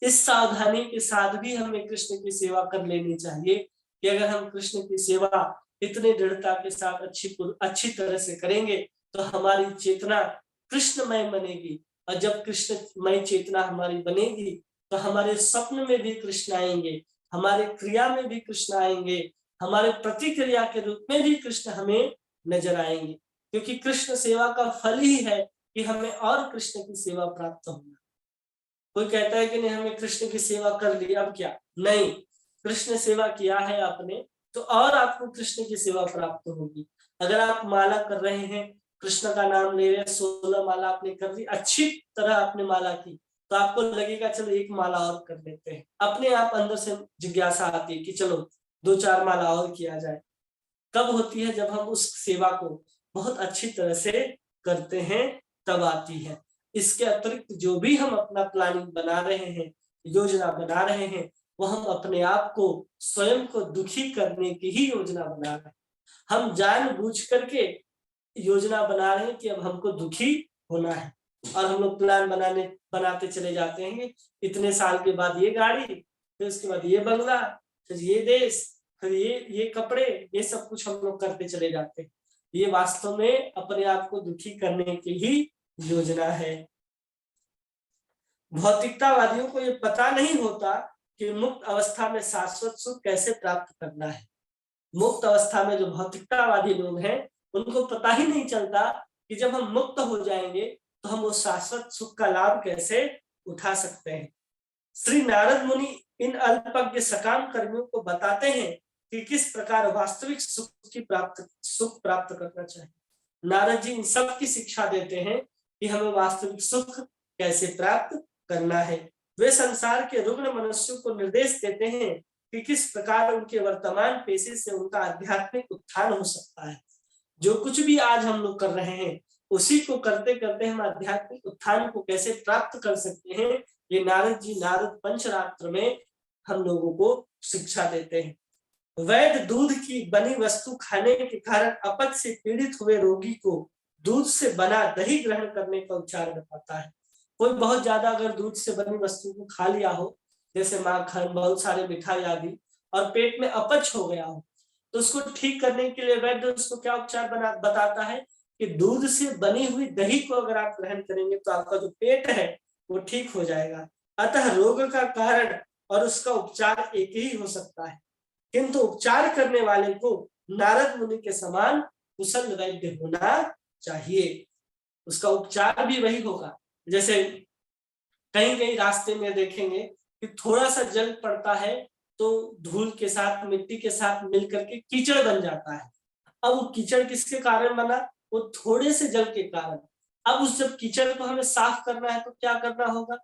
इस सावधानी के साथ भी हमें कृष्ण की सेवा कर लेनी चाहिए कि अगर हम कृष्ण की सेवा इतने दृढ़ता के साथ अच्छी तरह से करेंगे तो हमारी चेतना कृष्णमय बनेगी, और जब कृष्णमय चेतना हमारी बनेगी तो हमारे स्वप्न में भी कृष्ण आएंगे, हमारे क्रिया में भी कृष्ण आएंगे, हमारे प्रतिक्रिया के रूप में भी कृष्ण हमें नजर आएंगे। क्योंकि कृष्ण सेवा का फल ही है कि हमें और कृष्ण की सेवा प्राप्त होना। कोई कहता है कि नहीं हमें कृष्ण की सेवा कर ली, अब क्या? नहीं, कृष्ण सेवा किया है आपने तो और आपको कृष्ण की सेवा प्राप्त होगी। अगर आप माला कर रहे हैं, कृष्ण का नाम ले रहे हैं, 16 माला आपने कर ली, अच्छी तरह आपने माला की, तो आपको लगेगा चलो एक माला और कर लेते हैं। अपने आप अंदर से जिज्ञासा आती है कि चलो 2-4 माला और किया जाए। कब होती है? जब हम उस सेवा को बहुत अच्छी तरह से करते हैं तब आती है। इसके अतिरिक्त जो भी हम अपना प्लानिंग बना रहे हैं, योजना बना रहे हैं, वो हम अपने आप को, स्वयं को दुखी करने की ही योजना बना रहे हैं। हम जानबूझ करके योजना बना रहे हैं कि अब हमको दुखी होना है, और हम लोग प्लान बनाते चले जाते हैं। इतने साल के बाद ये गाड़ी, फिर उसके बाद ये बंगला, फिर ये देश, फिर ये कपड़े, ये सब कुछ हम लोग करते चले जाते हैं। ये वास्तव में अपने आप को दुखी करने की ही योजना है। भौतिकतावादियों को ये पता नहीं होता कि मुक्त अवस्था में शाश्वत सुख कैसे प्राप्त करना है। मुक्त अवस्था में जो भौतिकतावादी लोग हैं उनको पता ही नहीं चलता कि जब हम मुक्त हो जाएंगे तो हम वो शाश्वत सुख का लाभ कैसे उठा सकते हैं। श्री नारद मुनि इन अल्पज्ञ सकाम कर्मियों को बताते हैं कि किस प्रकार वास्तविक सुख प्राप्त करना चाहिए। नारद जी इन सब की शिक्षा देते हैं कि हमें वास्तविक सुख कैसे प्राप्त करना है। वे संसार के रुग्ण मनुष्यों को निर्देश देते हैं कि किस प्रकार उनके वर्तमान पेशे से उनका आध्यात्मिक उत्थान हो सकता है। जो कुछ भी आज हम लोग कर रहे हैं उसी को करते करते हम आध्यात्मिक उत्थान को कैसे प्राप्त कर सकते हैं, ये नारद जी नारद पंचरात्र में हम लोगों को शिक्षा देते हैं। वैध दूध की बनी वस्तु खाने के कारण अपच से पीड़ित हुए रोगी को दूध से बना दही ग्रहण करने का उपचार बताता है। कोई बहुत ज्यादा अगर दूध से बनी वस्तु को खा लिया हो, जैसे माखन, बहुत सारे मिठाई आदि, और पेट में अपच हो गया हो, तो उसको ठीक करने के लिए वैद्य उसको क्या उपचार बताता है कि दूध से बनी हुई दही को अगर आप ग्रहण करेंगे तो आपका जो पेट है वो ठीक हो जाएगा। अतः रोग का कारण और उसका उपचार एक ही हो सकता है, किंतु उपचार करने वाले को नारद मुनि के समान कुशल वैद्य होना चाहिए। उसका उपचार भी वही होगा। जैसे कहीं कहीं रास्ते में देखेंगे कि थोड़ा सा जल पड़ता है तो धूल के साथ, मिट्टी के साथ मिलकर के कीचड़ बन जाता है। अब वो कीचड़ किसके कारण बना? वो थोड़े से जल के कारण। अब उस जब कीचड़ को हमें साफ करना है तो क्या करना होगा,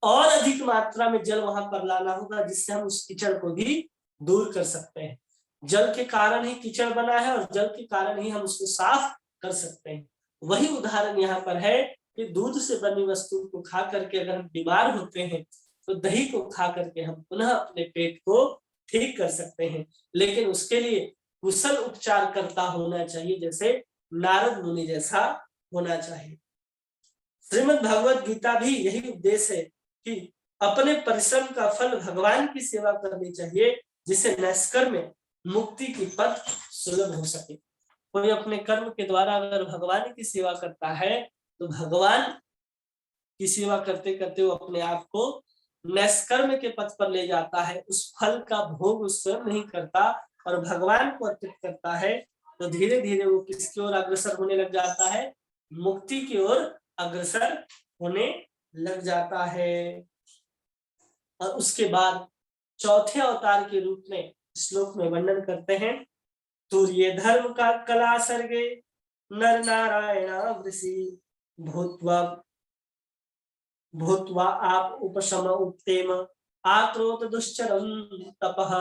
और अधिक मात्रा में जल वहां पर लाना होगा, जिससे हम उस कीचड़ को भी दूर कर सकते हैं। जल के कारण ही कीचड़ बना है और जल के कारण ही हम उसको साफ कर सकते हैं। वही उदाहरण यहाँ पर है कि दूध से बनी वस्तु को खा करके अगर हम बीमार होते हैं तो दही को खा करके हम पुनः अपने पेट को ठीक कर सकते हैं, लेकिन उसके लिए कुशल उपचारकर्ता होना चाहिए, जैसे नारद मुनि जैसा होना चाहिए। श्रीमद् भगवत गीता भी यही उपदेश है कि अपने परिश्रम का फल भगवान की सेवा करनी चाहिए, जिससे नैष्कर्म में मुक्ति की पथ सुलभ हो सके। कोई अपने कर्म के द्वारा अगर भगवान की सेवा करता है तो भगवान की सेवा करते करते वो अपने आप को नैष्कर्म के पथ पर ले जाता है। उस फल का भोग वो स्वयं नहीं करता और भगवान को अर्पित करता है, तो धीरे धीरे वो किसकी ओर अग्रसर होने लग जाता है, मुक्ति की ओर अग्रसर होने लग जाता है। और उसके बाद चौथे अवतार के रूप में श्लोक में वर्णन करते हैं, तुर्य धर्म का कला सर्गे नर नारायण वृषि भूत्वा भूत्वा आप उपशम उत्तेम आत्रोत दुश्चरम तपः।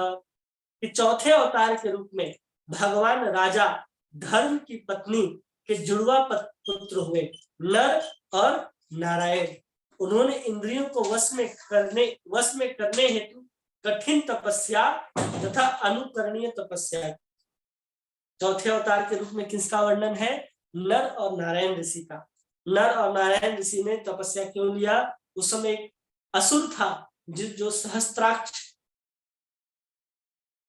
चौथे अवतार के रूप में भगवान राजा धर्म की पत्नी के जुड़वा पुत्र हुए नर और नारायण। उन्होंने इंद्रियों को वश में करने हेतु कठिन तपस्या तथा अनुकरणीय तपस्या। चौथे अवतार के रूप में किसका वर्णन है, नर और नारायण ऋषि का। नर और नारायण ऋषि ने तपस्या क्यों लिया, उस समय एक असुर था जो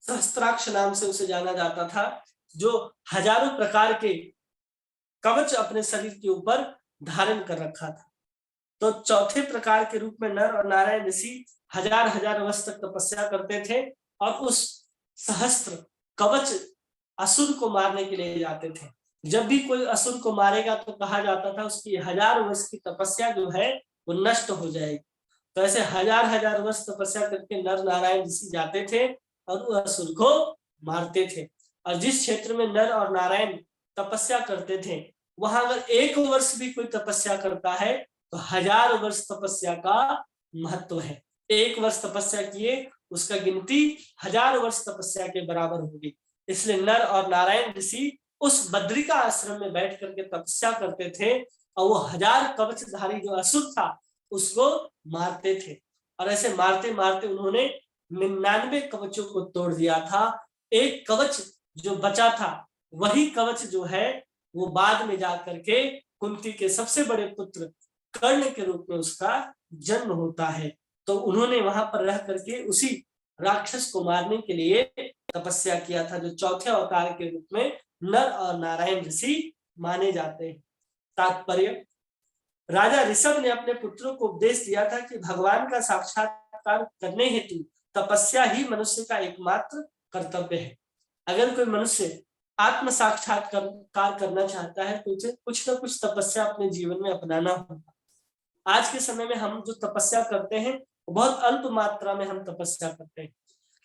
सहस्त्राक्ष नाम से उसे जाना जाता था, जो हजारों प्रकार के कवच अपने शरीर के ऊपर धारण कर रखा था। तो चौथे प्रकार के रूप में नर और नारायण ऋषि हजार वर्ष तक तपस्या करते थे और उस सहस्त्र कवच असुर को मारने के लिए जाते थे। जब भी कोई असुर को मारेगा तो कहा जाता था उसकी 1000 वर्ष की तपस्या जो है वो नष्ट हो जाएगी। तो ऐसे हजार वर्ष तपस्या करके नर नारायण ऋषि जाते थे और उस असुर को मारते थे। और जिस क्षेत्र में नर और नारायण तपस्या करते थे वहां अगर 1 वर्ष भी कोई तपस्या करता है तो 1000 वर्ष तपस्या का महत्व है। 1 वर्ष तपस्या किए उसका गिनती 1000 वर्ष तपस्या के बराबर होगी। इसलिए नर और नारायण ऋषि उस बद्रिका आश्रम में बैठ करके तपस्या करते थे और वो 1000 कवचधारी जो असुर था उसको मारते थे। और ऐसे मारते मारते उन्होंने 99 कवचों को तोड़ दिया था। एक कवच जो बचा था वही कवच जो है वो बाद में जाकर के कुंती के सबसे बड़े पुत्र कर्ण के रूप में उसका जन्म होता है। तो उन्होंने वहां पर रह करके उसी राक्षस को मारने के लिए तपस्या किया था, जो चौथे अवतार के रूप में नर और नारायण ऋषि माने जाते हैं। तात्पर्य, राजा ऋषभ ने अपने पुत्रों को उपदेश दिया था कि भगवान का साक्षात्कार करने हेतु तपस्या ही मनुष्य का एकमात्र कर्तव्य है। अगर कोई मनुष्य आत्म साक्षात्कार करना चाहता है तो उसे कुछ न कुछ तपस्या अपने जीवन में अपनाना होगा। आज के समय में हम जो तपस्या करते हैं बहुत अल्प मात्रा में हम तपस्या करते हैं।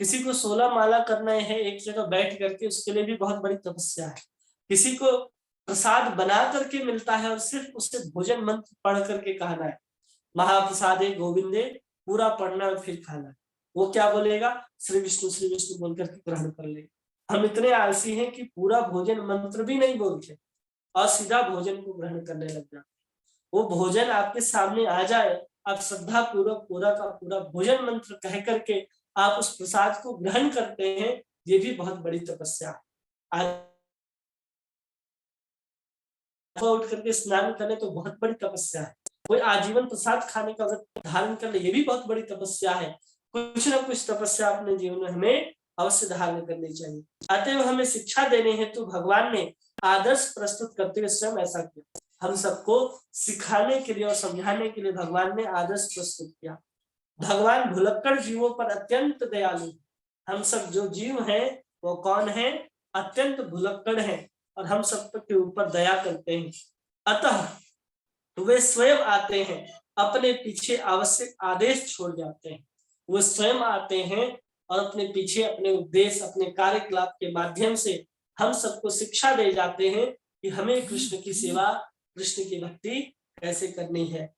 किसी को 16 माला करना है एक जगह बैठ करके, उसके लिए भी बहुत बड़ी तपस्या है। किसी को प्रसाद बना करके मिलता है और सिर्फ उससे भोजन मंत्र पढ़ करके कहना है, महाप्रसादे गोविंदे, पूरा पढ़ना और फिर खाना है। वो क्या बोलेगा, श्री विष्णु बोल करके ग्रहण कर लेगा। हम इतने आलसी हैं कि पूरा भोजन मंत्र भी नहीं बोलते और सीधा भोजन को ग्रहण करने लग जाते। वो भोजन आपके सामने आ जाए, आप श्रद्धा पूर्वक पूरा का पूरा भोजन मंत्र कह करके आप उस प्रसाद को ग्रहण करते हैं, ये भी बहुत बड़ी तपस्या है। उठ करके स्नान करने तो बहुत बड़ी तपस्या है। कोई आजीवन प्रसाद खाने का धारण कर ले, ये भी बहुत बड़ी तपस्या है। कुछ ना कुछ तपस्या अपने जीवन में हमें अवश्य धारण करनी चाहिए। अतएव हमें शिक्षा देने हेतु भगवान ने आदर्श प्रस्तुत करते हुए स्वयं ऐसा किया। हम सबको सिखाने के लिए और समझाने के लिए भगवान ने आदर्श प्रस्तुत किया। भगवान भुलक्कड़ जीवों पर अत्यंत दयालु। हम सब जो जीव हैं वो कौन है, अत्यंत भुलक्कड़ हैं और हम सब के ऊपर दया करते हैं। अतः वे स्वयं आते हैं, अपने पीछे आवश्यक आदेश छोड़ जाते हैं। वे स्वयं आते हैं और अपने पीछे अपने उपदेश, अपने कार्यकलाप के माध्यम से हम सबको शिक्षा दे जाते हैं कि हमें कृष्ण की सेवा कृष्ण की भक्ति कैसे करनी है।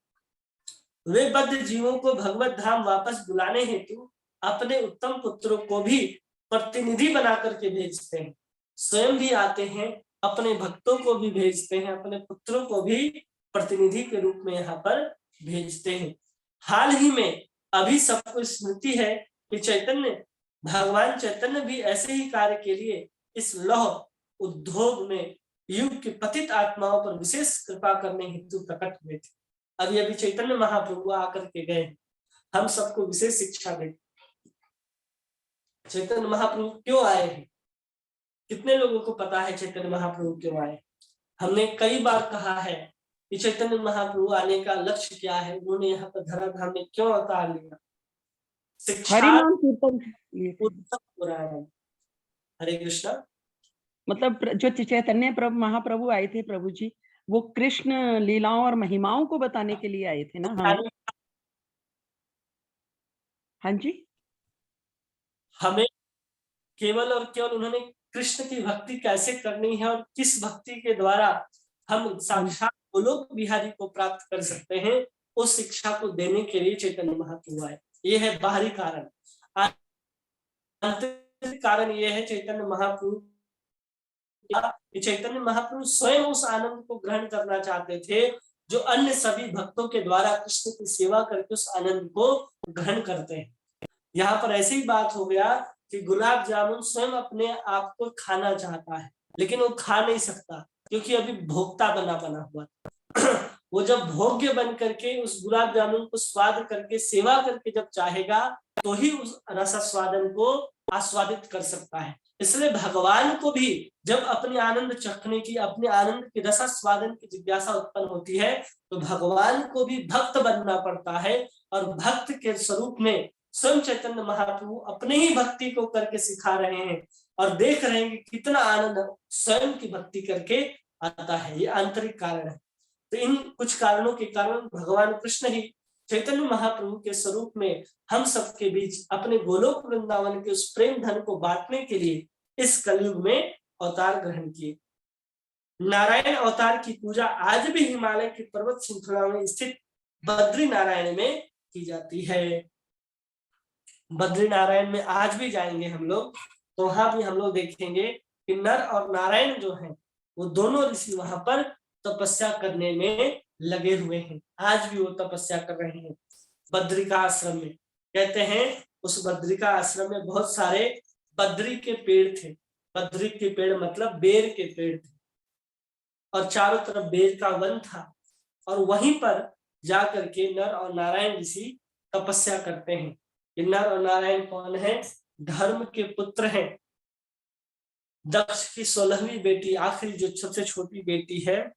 वे बद्ध जीवों को भगवत धाम वापस बुलाने हेतु अपने उत्तम पुत्रों को भी प्रतिनिधि बना करके भेजते हैं, स्वयं भी आते हैं, अपने भक्तों को भी भेजते हैं, अपने पुत्रों को भी प्रतिनिधि के रूप में यहाँ पर भेजते हैं। हाल ही में अभी सबको स्मृति है कि भगवान चैतन्य भी ऐसे ही कार्य के लिए इस लौह उद्योग में युग की पतित आत्माओं पर विशेष कृपा करने हेतु प्रकट हुए थे। अभी चैतन्य महाप्रभु आकर के गए, हम सबको विशेष शिक्षा दे। चैतन्य महाप्रभु क्यों आए हैं? कितने लोगों को पता है चैतन्य महाप्रभु क्यों आए? हमने कई बार कहा है कि चैतन्य महाप्रभु आने का लक्ष्य क्या है, उन्होंने यहाँ पर धराधाम में क्यों अवतार लिया? शिक्षा हो रहा है। हरे कृष्णा। मतलब जो चैतन्य प्रभु महाप्रभु आए थे प्रभु जी, वो कृष्ण लीलाओं और महिमाओं को बताने के लिए आए थे ना? हाँ जी, हमें केवल और केवल उन्होंने कृष्ण की भक्ति कैसे करनी है और किस भक्ति के द्वारा हम साक्षात गोलोक बिहारी को प्राप्त कर सकते हैं, उस शिक्षा को देने के लिए चैतन्य महाप्रभु आए। ये है बाहरी कारण। आंतरिक कारण ये है चैतन्य महाप्रभु स्वयं उस आनंद को ग्रहण करना चाहते थे जो अन्य सभी भक्तों के द्वारा कृष्ण की सेवा करके उस आनंद को ग्रहण करते हैं। यहाँ पर ऐसी ही बात हो गया कि गुलाब जामुन स्वयं अपने आप को खाना चाहता है, लेकिन वो खा नहीं सकता क्योंकि अभी भोक्ता बना हुआ। वो जब भोग्य बन करके उस गुलाब जामुन को स्वाद करके सेवा करके जब चाहेगा तो ही उस रस स्वादन को आस्वादित कर सकता है। इसलिए भगवान को भी जब अपने आनंद चखने की, अपने आनंद के रस स्वादन की जिज्ञासा उत्पन्न होती है तो भगवान को भी भक्त बनना पड़ता है। और भक्त के स्वरूप में स्वयं चैतन्य महाप्रभु अपने ही भक्ति को करके सिखा रहे हैं और देख रहे हैं कि कितना आनंद स्वयं की भक्ति करके आता है। ये आंतरिक कारण है। तो इन कुछ कारणों के कारण भगवान कृष्ण ही चैतन्य महाप्रभु के स्वरूप में हम सबके बीच अपने गोलोक वृंदावन के उस प्रेम धन को बांटने के लिए इस कलयुग में अवतार ग्रहण किए। नारायण अवतार की पूजा आज भी हिमालय की पर्वत श्रृंखला में स्थित बद्री नारायण में की जाती है। बद्री नारायण में आज भी जाएंगे हम लोग तो वहां भी हम लोग देखेंगे कि नर और नारायण जो हैं वो दोनों ऋषि वहां पर तपस्या करने में लगे हुए हैं। आज भी वो तपस्या कर रहे हैं बद्रिका आश्रम में। कहते हैं उस बद्रिका आश्रम में बहुत सारे बद्री के पेड़ थे। बद्री के पेड़ मतलब बेर के पेड़ थे और चारों तरफ बेर का वन था और वहीं पर जाकर के नर और नारायण ऋषि तपस्या करते हैं। ये नर और नारायण कौन है? धर्म के पुत्र हैं। दक्ष की 16वीं बेटी, आखिरी जो सबसे छोटी बेटी है,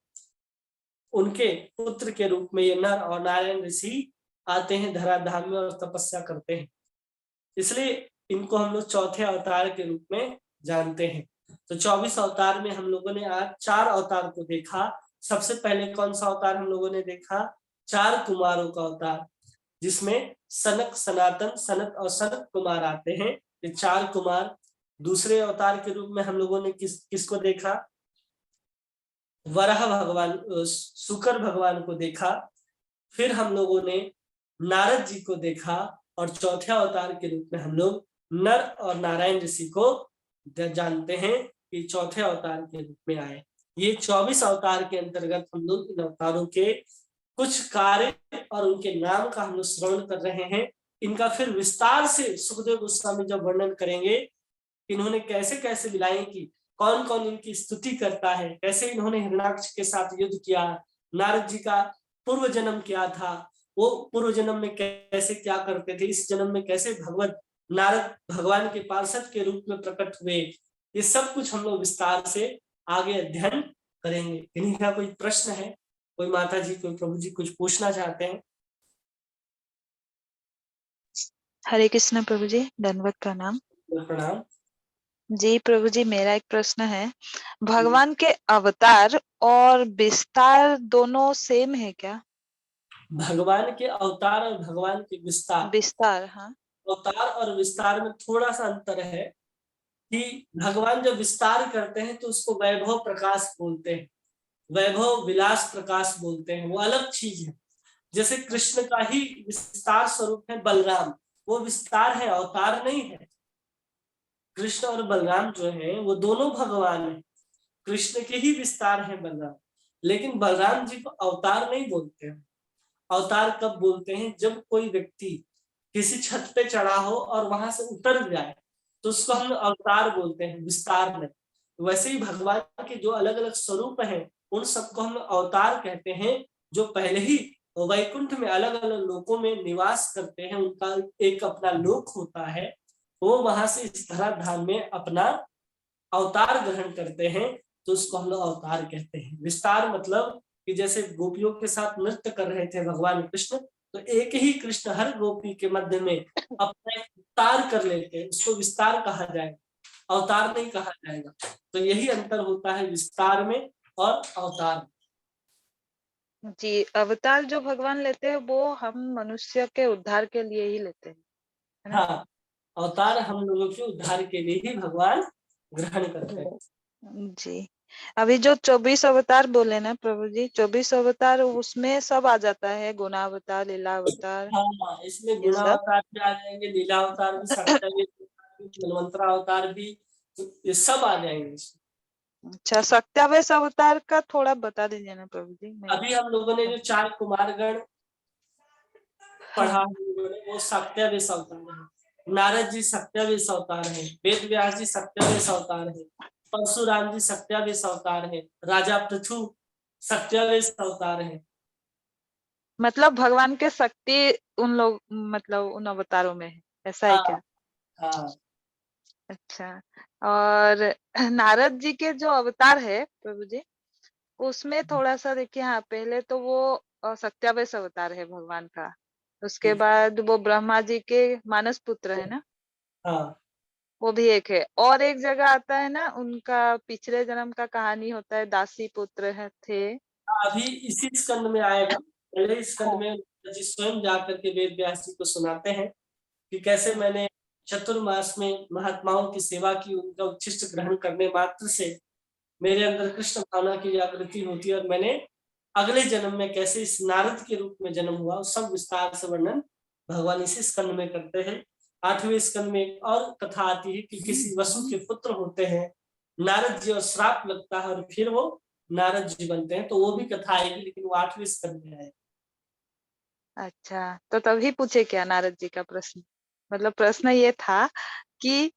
उनके पुत्र के रूप में ये नर और नारायण ऋषि आते हैं धराधाम में और तपस्या करते हैं। इसलिए इनको हम लोग चौथे अवतार के रूप में जानते हैं। तो 24 अवतार में हम लोगों ने आज 4 अवतार को देखा। सबसे पहले कौन सा अवतार हम लोगों ने देखा? 4 कुमारों का अवतार, जिसमें सनक, सनातन, सनत और सनत कुमार आते हैं। ये 4 कुमार। दूसरे अवतार के रूप में हम लोगों ने किसको देखा? वराह भगवान, शुकर भगवान को देखा। फिर हम लोगों ने नारद जी को देखा और चौथे अवतार के रूप में हम लोग नर और नारायण ऋषि को जानते हैं कि चौथे अवतार के रूप में आए। ये 24 अवतार के अंतर्गत हम लोग इन अवतारों के कुछ कार्य और उनके नाम का हम लोग श्रवण कर रहे हैं। इनका फिर विस्तार से सुखदेव गोस्वामी जब वर्णन करेंगे, इन्होंने कैसे कैसे लीलाएं की, कौन कौन इनकी स्तुति करता है, कैसे इन्होंने हिरण्याक्ष के साथ युद्ध किया, नारद जी का पूर्व जन्म क्या था, वो पूर्व जन्म में कैसे क्या करते थे, इस जन्म में कैसे भगवत नारद भगवान के पार्षद के रूप में प्रकट हुए, ये सब कुछ हम लोग विस्तार से आगे अध्ययन करेंगे। इन्हीं का कोई प्रश्न है? कोई माता जी, कोई प्रभु जी कुछ पूछना चाहते हैं? हरे कृष्ण प्रभु जी, दंडवत प्रणाम। प्रणाम जी प्रभु जी, मेरा एक प्रश्न है, भगवान के अवतार और विस्तार दोनों सेम है क्या? भगवान के अवतार और भगवान के विस्तार, हाँ। अवतार और विस्तार में थोड़ा सा अंतर है कि भगवान जब विस्तार करते हैं तो उसको वैभव प्रकाश बोलते हैं वैभव विलास प्रकाश बोलते हैं, वो अलग चीज है। जैसे कृष्ण का ही विस्तार स्वरूप है बलराम, वो विस्तार है, अवतार नहीं है। कृष्ण और बलराम जो है वो दोनों भगवान हैं, कृष्ण के ही विस्तार है बलराम, लेकिन बलराम जी को अवतार नहीं बोलते हैं। अवतार कब बोलते हैं, जब कोई व्यक्ति किसी छत पे चढ़ा हो और वहां से उतर जाए तो उसको हम अवतार बोलते हैं, विस्तार में। वैसे ही भगवान के जो अलग अलग स्वरूप हैं उन सबको हम अवतार कहते हैं, जो पहले ही वैकुंठ में अलग अलग लोकों में निवास करते हैं, उनका एक अपना लोक होता है, वो वहां से इस धराधाम में अपना अवतार ग्रहण करते हैं, तो उसको हम लोग अवतार कहते हैं। विस्तार मतलब कि जैसे गोपियों के साथ नृत्य कर रहे थे भगवान कृष्ण, तो एक ही कृष्ण हर गोपी के मध्य में अपना एक विस्तार कर लेते हैं, उसको विस्तार कहा जाएगा, अवतार नहीं कहा जाएगा। तो यही अंतर होता है विस्तार में और अवतार। जी, अवतार जो भगवान लेते हैं वो हम मनुष्य के उद्धार के लिए ही लेते हैं, है ना? हाँ, अवतार हम लोगों के उद्धार के लिए ही भगवान ग्रहण करते हैं। जी, अभी जो 24 अवतार बोले ना प्रभु जी, 24 अवतार उसमें सब आ जाता है, गुणावतार, लीलावतार, हाँ, इसमें ये सब। गुणावतार भी आ जाएंगे, लीलावतार भी, सत्यावीस अवतार भी, मनवंतरावतार भी, ये सब आ जाएंगे इसमें। अच्छा, सत्यावेश अवतार का थोड़ा बता दीजिए ना प्रभु जी। मैं अभी हम लोगों ने जो 4 कुमारगण पढ़ा हाँ, हम लोगों ने, वो सत्यावेश अवतार है। नारद जी सत्यावेश अवतार है, वेद व्यास जी सत्यावेश अवतार है, परशुराम जी सत्यावेश अवतार है, राजा पृथु सत्यावेश अवतार है। मतलब भगवान के शक्ति उन लोग, मतलब उन अवतारों में है, ऐसा है क्या? हाँ हाँ अच्छा, और नारद जी के जो अवतार है प्रभु जी, उसमें थोड़ा-सा देखिए, हाँ, पहले तो वो सत्यावेश अवतार है भगवान का। उसके बाद वो ब्रह्मा जी के मानस पुत्र है ना? हाँ। वो भी एक है, और एक जगह आता है ना, उनका पिछले जन्म का कहानी होता है, दासी पुत्र है थे। अभी इसी स्कंद में आएगा, पहले स्कंद हाँ, में जी स्वयं जाकर के वेद व्यास जी को सुनाते हैं कि कैसे मैंने चतुर्मास में महात्माओं की सेवा की, उनका उच्छिष्ट ग्रहण करने मात्र से मेरे अंदर कृष्ण भावना की जागृति होती है, और मैंने अगले जन्म में कैसे इस नारद के रूप में जन्म हुआ, उस सब विस्तार से वर्णन भगवान इसी स्कंद में करते हैं। 8वें स्कंद में एक और कथा आती है कि किसी वसु के पुत्र होते हैं नारद जी, और श्राप लगता है और फिर वो नारद जी बनते हैं, तो वो भी कथा आएगी, लेकिन वो 8वें स्कंद में आएगी। अच्छा, तो तभी पूछे क्या नारद जी का प्रश्न? मतलब प्रश्न ये था कि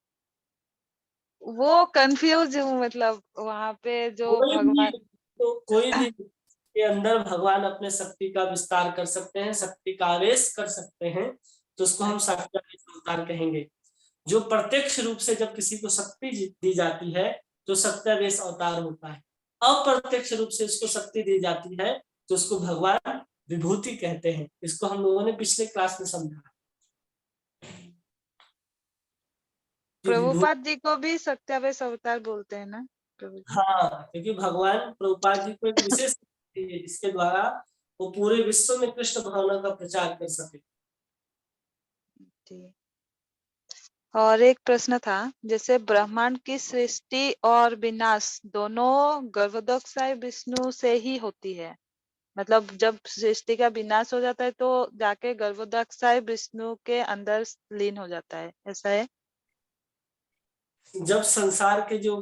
वो कंफ्यूज हूँ, मतलब वहाँ पे जो कोई भी भगवान। तो कोई भी के अंदर भगवान अपने शक्ति का विस्तार कर सकते हैं, शक्ति का आवेश कर सकते हैं, तो उसको हम शक्त्यावेश अवतार कहेंगे। जो प्रत्यक्ष रूप से जब किसी को शक्ति दी जाती है तो सत्यावेश अवतार होता है। अप्रत्यक्ष रूप से उसको शक्ति दी जाती है तो उसको भगवान विभूति कहते हैं। इसको हम लोगों ने पिछले क्लास में समझा कि विभूति। प्रभुपाद जी को भी सत्यावेश अवतार बोलते हैं ना प्रभु जी? हाँ, क्योंकि भगवान प्रभुपाद जी को एक विशेष शक्ति है जिसके द्वारा वो पूरे विश्व में कृष्ण भावना का प्रचार कर सके। जी। और एक प्रश्न था, जैसे ब्रह्मांड की सृष्टि और विनाश दोनों गर्भोदकशाही विष्णु से ही होती है। मतलब जब सृष्टि का विनाश हो जाता है तो जाके गर्भोदकशाही विष्णु के अंदर लीन हो जाता है, ऐसा है? जब संसार के जो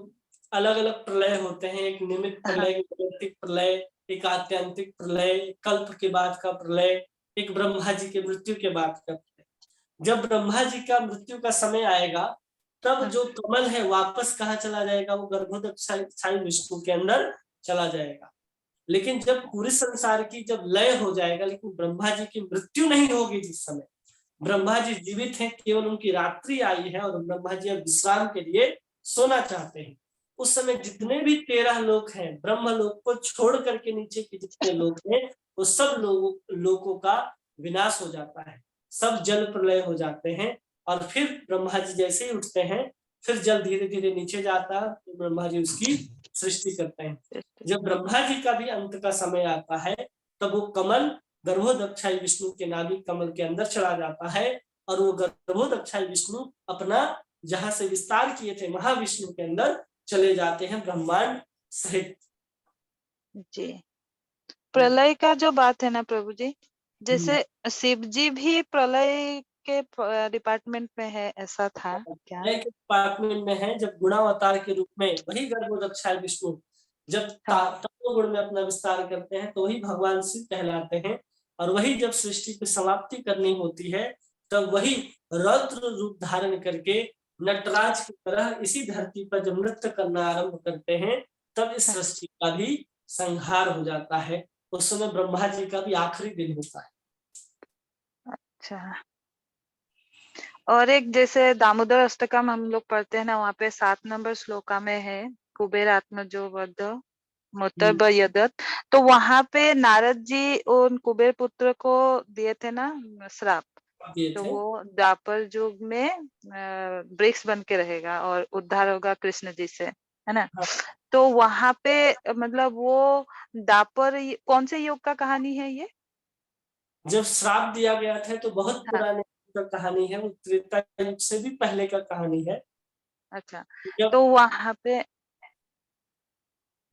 अलग अलग प्रलय होते हैं, एक निमित्त हाँ, प्रलय, एक वैयक्तिक प्रलय, एक आत्यंतिक प्रलय, कल्प के बाद का प्रलय, एक ब्रह्मा जी के मृत्यु के बाद का प्रलय। जब ब्रह्मा जी का मृत्यु का समय आएगा तब हाँ। जो कमल है वापस कहाँ चला जाएगा, वो गर्भोदकशाही विष्णु के अंदर चला जाएगा। लेकिन जब पूरे संसार की जब लय हो जाएगा, लेकिन ब्रह्मा जी की मृत्यु नहीं होगी, जिस समय ब्रह्मा जी जीवित हैं, केवल उनकी रात्रि आई है और ब्रह्मा जी अब विश्राम के लिए सोना चाहते हैं, उस समय जितने भी 13 लोक हैं, ब्रह्म लोक को छोड़ करके नीचे के जितने लोग हैं, वो सब लोगों का विनाश हो जाता है, सब जल प्रलय हो जाते हैं। और फिर ब्रह्मा जी जैसे ही उठते हैं, फिर जल धीरे धीरे नीचे जाता है, तो ब्रह्मा जी उसकी सृष्टि करते हैं। जब ब्रह्मा जी का भी अंत का समय आता है, तब वो कमल गर्भोदक्षाई विष्णु के नाभि कमल के अंदर चला जाता है, और वो गर्भोदक्षाई विष्णु अपना जहां से विस्तार किए थे महाविष्णु के अंदर चले जाते हैं ब्रह्मांड सहित। जी। प्रलय का जो बात है ना प्रभु जी, हम्म। जैसे शिव जी भी प्रलय के डिपार्टमेंट में है, ऐसा था क्या? प्रलय के डिपार्टमेंट में है, जब गुणावतार के रूप में वही गर्भोदक्षाय विष्णु जब हाँ, तमोगुण में अपना विस्तार करते हैं तो वही भगवान शिव कहलाते हैं। और वही जब सृष्टि की समाप्ति करनी होती है तब वही रौद्र रूप धारण करके नटराज की तरह इसी धरती पर जब नृत्य करना आरंभ करते हैं तब इस हाँ, सृष्टि का भी संहार हो जाता है। उस समय ब्रह्मा जी का भी आखिरी दिन होता है। अच्छा। और एक जैसे दामोदर अष्टकम हम लोग पढ़ते हैं ना, वहाँ पे 7 नंबर श्लोका में है, कुबेर आत्मा जो वध मोतर यदत, तो वहां पे नारद जी उन कुबेर पुत्र को दिए थे ना श्राप, ये तो थे। वो द्वापर युग में वृक्ष बन के रहेगा और उद्धार होगा कृष्ण जी से, है ना? हाँ, तो वहां पे मतलब वो द्वापर कौन से युग का कहानी है ये? जब श्राप दिया गया था तो बहुत हाँ, पुराने का कहानी है, वो त्रेता युग से भी पहले का कहानी है। अच्छा। जब तो वहां पे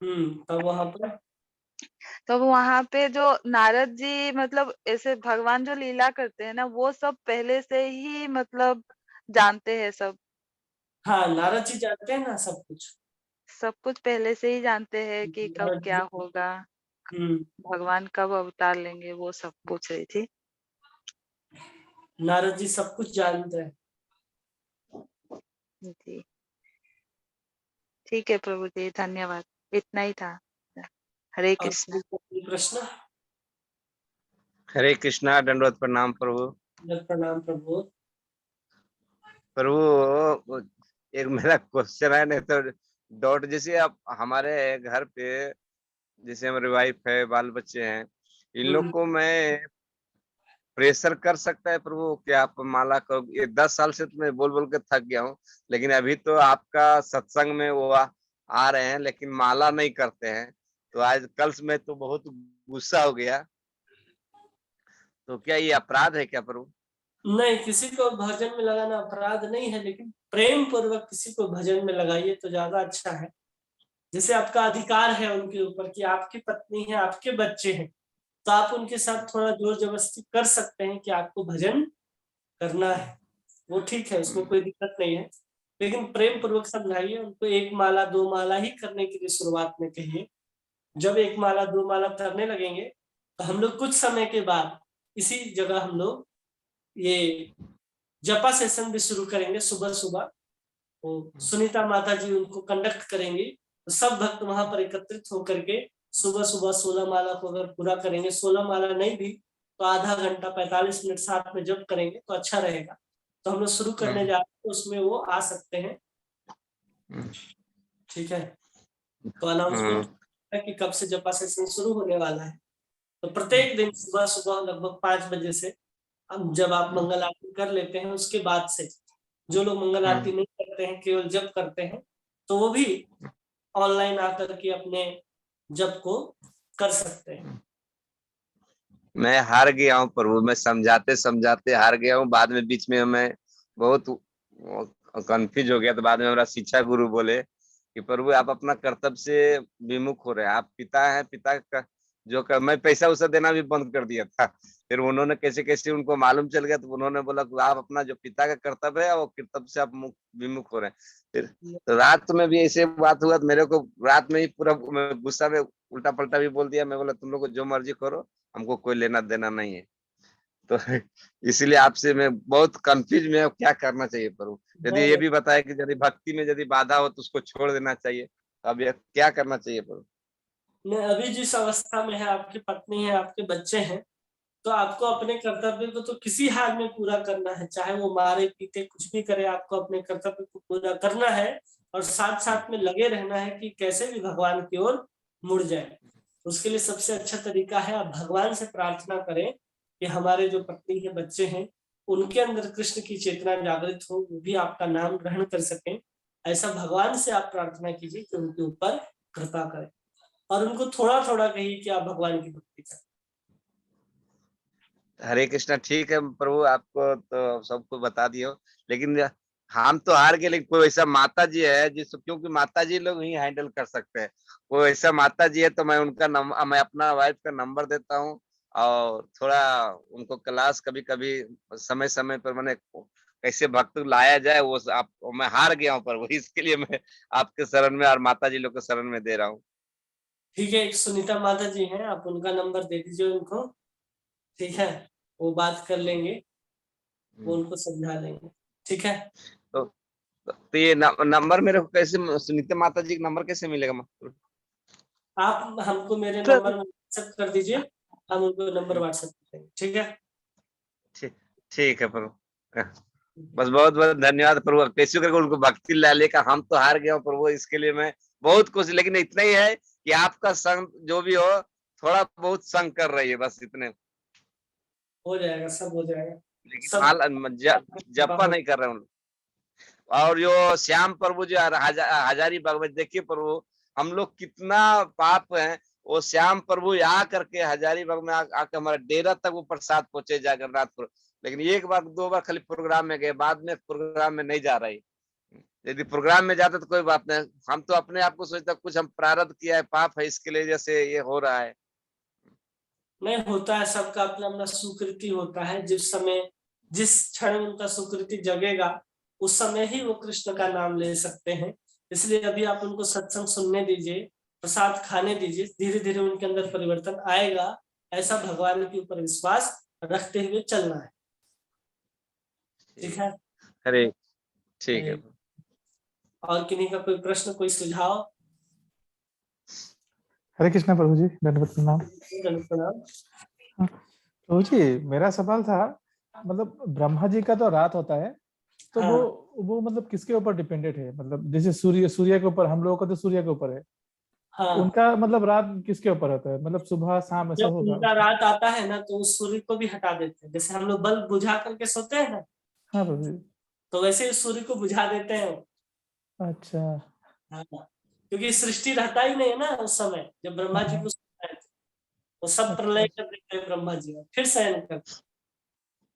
तब वहां पर तो वहां पे जो नारद जी मतलब ऐसे भगवान जो लीला करते हैं ना, वो सब पहले से ही मतलब जानते हैं सब। हाँ, नारद जी जानते हैं ना सब कुछ। सब कुछ पहले से ही जानते हैं कि कब नारद क्या जी होगा, हम्म भगवान कब अवतार लेंगे, वो सब पूछ रही थी। नारद जी सब कुछ जानते हैं। जी, ठीक है प्रभु जी, धन्यवाद। इतना ही था। हरे और कृष्णा। कोई प्रश्न? हरे कृष्णा, दंडवत प्रणाम प्रभु। प्रणाम प्रभु। प्रभु एक मेरा क्वेश्चन है, नहीं तो डाउट, जैसे आप हमारे घर पे जैसे हमारी वाइफ है, बाल बच्चे हैं, इन लोग हम्म, को मैं प्रेशर कर सकता है प्रभु कि आप माला करो? ये 10 साल से तो मैं बोल बोल के थक गया हूँ, लेकिन अभी तो आपका सत्संग में वो आ रहे हैं, लेकिन माला नहीं करते हैं। तो आज कल से मैं तो बहुत गुस्सा हो गया। तो क्या ये अपराध है क्या प्रभु? नहीं, किसी को भजन में लगाना अपराध नहीं है, लेकिन प्रेम पूर्वक किसी को भजन में लगाइए तो ज्यादा अच्छा है। जैसे आपका अधिकार है उनके ऊपर कि आपकी पत्नी है, आपके बच्चे हैं, तो आप उनके साथ थोड़ा जोर जबरदस्ती कर सकते हैं कि आपको भजन करना है, वो ठीक है, उसमें कोई दिक्कत नहीं है। लेकिन प्रेम पूर्वक समझाइए उनको, 1 माला 2 माला ही करने के लिए शुरुआत में कहिए। जब 1 माला 2 माला करने लगेंगे तो हम लोग कुछ समय के बाद इसी जगह हम लोग ये जपा सेशन भी शुरू करेंगे सुबह सुबह। तो सुनीता माता जी उनको कंडक्ट करेंगी, तो सब भक्त वहां पर एकत्रित होकर के सुबह सुबह 16 माला को अगर पूरा करेंगे, 16 माला नहीं भी तो आधा घंटा 45 मिनट साथ में जप करेंगे तो अच्छा रहेगा। तो हम लोग शुरू करने जा रहे हैं, तो उसमें वो आ सकते हैं। ठीक है, तो अनाउंसमेंट है कि कब से जपा सेशन शुरू होने वाला है। तो प्रत्येक दिन सुबह सुबह लगभग 5 बजे से अब जब आप मंगल आरती कर लेते हैं उसके बाद से, जो लोग मंगल आरती नहीं करते हैं केवल जप करते हैं, तो वो भी ऑनलाइन आकर के अपने जप को कर सकते हैं। मैं हार गया हूँ प्रभु, मैं समझाते समझाते हार गया हूँ। बाद में बीच में मैं बहुत कंफ्यूज हो गया, तो बाद में हमारा शिक्षा गुरु बोले कि प्रभु आप अपना कर्तव्य से विमुख हो रहे हैं, आप पिता हैं, पिता का मैं पैसा उसा देना भी बंद कर दिया था। फिर उन्होंने कैसे कैसे उनको मालूम चल गया, तो उन्होंने बोला कि आप अपना जो पिता का कर्तव्य है वो कर्तव्य से आप विमुख हो रहे हैं। फिर तो रात में भी ऐसे बात हुआ, तो मेरे को रात में ही पूरा गुस्सा में उल्टा पलटा भी बोल दिया। मैं बोला तुम लोग को जो मर्जी करो, हमको कोई लेना देना नहीं है। तो इसीलिए आपसे मैं बहुत कंफ्यूज में, क्या करना चाहिए प्रभु? यदि नहीं ये नहीं भी बताया कि यदि भक्ति में यदि बाधा हो तो उसको छोड़ देना चाहिए, तो अब ये क्या करना चाहिए प्रभु? नहीं, अभी जिस अवस्था में है, आपकी पत्नी है, आपके बच्चे हैं, तो आपको अपने कर्तव्य को तो किसी हाल में पूरा करना है, चाहे वो मारे पीटे कुछ भी करे, आपको अपने कर्तव्य को पूरा करना है। और साथ साथ में लगे रहना है कि कैसे भी भगवान की ओर मुड़ जाए। उसके लिए सबसे अच्छा तरीका है आप भगवान से प्रार्थना करें कि हमारे जो पत्नी है, बच्चे हैं, उनके अंदर कृष्ण की चेतना जागृत हो, वो भी आपका नाम ग्रहण कर सकें। ऐसा भगवान से आप प्रार्थना कीजिए कि उनके ऊपर कृपा करें, और उनको थोड़ा थोड़ा कहिए कि आप भगवान की भक्ति करें। हरे कृष्णा, ठीक है प्रभु, आपको तो सबको बता दियो, लेकिन हम तो हार गए, लेकिन कोई ऐसा माता जी है जिस, क्योंकि माता जी लोग ही हैंडल कर सकते हैं। कोई ऐसा माता जी है तो मैं उनका नंबर, मैं अपना वाइफ का नंबर देता हूँ, और थोड़ा उनको क्लास कभी कभी समय समय पर मैंने कैसे भक्त लाया जाए वो आप, मैं हार गया हूँ, पर वो इसके लिए मैं आपके शरण में और माता जी लोग के शरण में दे रहा हूँ। ठीक है, एक सुनीता माता जी हैं, आप उनका नंबर दे दीजिए उनको, ठीक है, वो बात कर लेंगे, वो उनको समझा लेंगे, ठीक है। तो, तो ये नंबर मेरे को कैसे, सुनीता माता जी का नंबर कैसे मिलेगा? आप हमको मेरे प्रभु नंबर में व्हाट्सएप कर दीजिए, हम उनको नंबर व्हाट्सएप कर देंगे, ठीक है। ठीक ठीक है प्रभु, बस बहुत बहुत धन्यवाद प्रभु। कैसे करके उनको भक्ति ला लेकर, हम तो हार गए हो प्रभु, इसके लिए मैं बहुत कुछ, लेकिन इतना ही है कि आपका संग जो भी हो, थोड़ा बहुत संग कर रही है, बस इतने, हो जाएगा, सब हो जाएगा, लेकिन सब हाल जप्पा नहीं कर रहे हूँ। और जो श्याम प्रभु जो हजारी बाग में, देखिए प्रभु हम लोग कितना पाप है, वो श्याम प्रभु आ करके हजारी बाग में आकर हमारा डेरा तक वो प्रसाद पहुंचे जगन्नाथपुर। लेकिन एक बार दो बार खाली प्रोग्राम में गए, बाद में प्रोग्राम में नहीं जा रही। यदि प्रोग्राम में जाते तो कोई बात नहीं, हम तो अपने आप को सोचते कुछ हम प्रारब्ध किया है, पाप है, इसके लिए जैसे ये हो रहा है। नहीं होता है, सबका अपना अपना सुकृति होता है, जिस समय जिस क्षण उनका सुकृति जगेगा उस समय ही वो कृष्ण का नाम ले सकते हैं। इसलिए अभी आप उनको सत्संग सुनने दीजिए, प्रसाद खाने दीजिए, धीरे धीरे उनके अंदर परिवर्तन आएगा, ऐसा भगवान के ऊपर विश्वास रखते हुए चलना है, ठीक है। अरे ठीक है। और किन्हीं का कोई प्रश्न, कोई सुझाव? हरे कृष्णा प्रभु जी, दंडवत प्रणाम। प्रणाम। प्रभु जी मेरा सवाल था, मतलब ब्रह्मा जी का तो रात होता है, तो हाँ। वो मतलब किसके ऊपर डिपेंडेंट है? मतलब जैसे सूर्य के ऊपर, हम लोगों का तो सूर्य के ऊपर है, हाँ, उनका मतलब रात किसके ऊपर होता है? मतलब सुबह शाम ऐसा जब होगा? उनका रात आता है ना तो उस सूर्य को भी हटा देते हैं, जैसे हम लोग बल्ब बुझा करके सोते हैं ना, हाँ प्रभु जी। तो वैसे ही सूर्य को बुझा देते हैं। अच्छा। हाँ, क्योंकि सृष्टि रहता ही नहीं है ना उस समय, जब ब्रह्मा जी हाँ, को सुनाए थे, वो सब अच्छा प्रलय कर देते हैं ब्रह्मा जी, और फिर शयन करते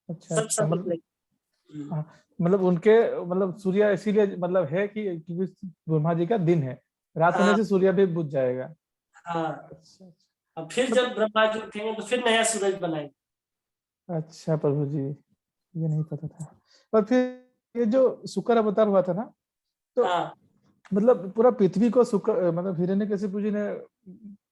अच्छा सब अच्छा। सब मतलब हाँ, मतलब उनके मतलब सूर्य इसीलिए मतलब है कि क्योंकि ब्रह्मा जी का दिन है, रात होने हाँ से सूर्य भी बुझ जाएगा। हाँ। अच्छा अच्छा। अब फिर मतलब जब ब्रह्मा जी उठेंगे तो फिर नया सूरज बनाएंगे। अच्छा प्रभु जी, ये नहीं पता था। और फिर ये जो शुक्र अवतार हुआ था ना, तो हाँ मतलब पूरा पृथ्वी को शुक्र मतलब हिरण्यकशिपु जी ने